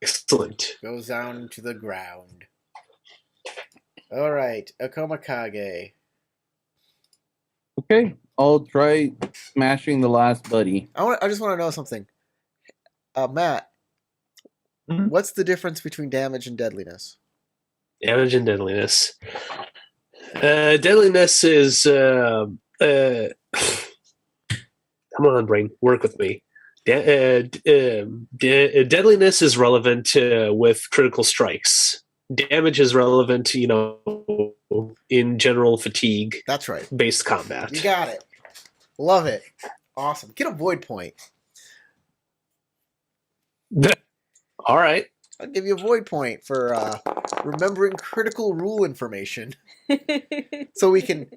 Excellent. Goes down to the ground. All right. Akomakage. Okay, I'll try smashing the last buddy. I just want to know something. Matt, Mhm. what's the difference between damage and deadliness? Damage and deadliness. Deadliness is come on, brain, work with me. Deadliness is relevant with critical strikes. Damage is relevant, in general fatigue. That's right. Based combat. You got it. Love it. Awesome. Get a void point. All right. I'll give you a void point for remembering critical rule information, so we can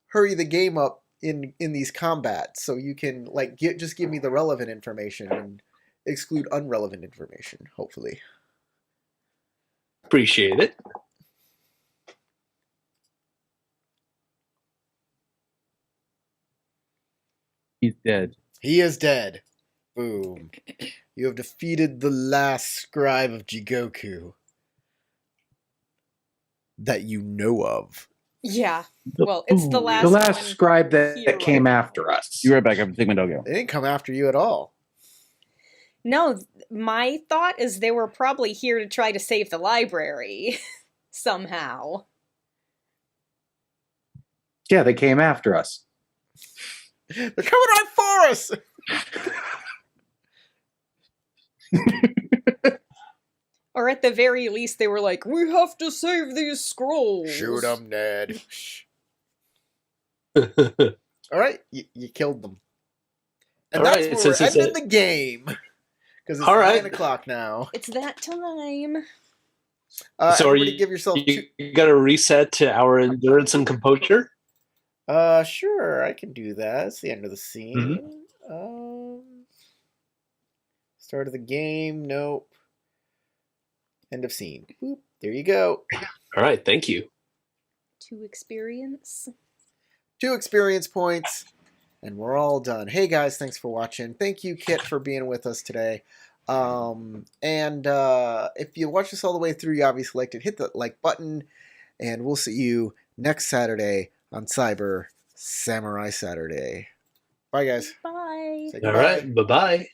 hurry the game up in these combats. So you can just give me the relevant information and exclude unrelevant information. Hopefully. Appreciate it. He's dead. He is dead. Boom. You have defeated the last scribe of Jigoku that you know of. Yeah. Well, it's the last The last one scribe here that came right after now. us. Be right back. I have to take my dog out. They didn't come after you at all. No, my thought is they were probably here to try to save the library. Somehow. Yeah, they came after us. They're coming right for us! Or at the very least, they were like, we have to save these scrolls. Shoot them, Ned. Alright, you killed them. And All that's right, where since we're it's ending the game. Because it's All right. 9 o'clock now. It's that time. So are Everybody you, give yourself you got to reset to our endurance and composure? Sure, I can do that. It's the end of the scene. Start of the game, nope. End of scene. Boop. There you go. All right, thank you. 2 experience. 2 experience points, and we're all done. Hey guys, thanks for watching. Thank you, Kit, for being with us today. If you watch this all the way through, you obviously liked it, hit the like button, and we'll see you next Saturday on Cyber Samurai Saturday. Bye, guys. Bye. Say All goodbye. right. Bye bye.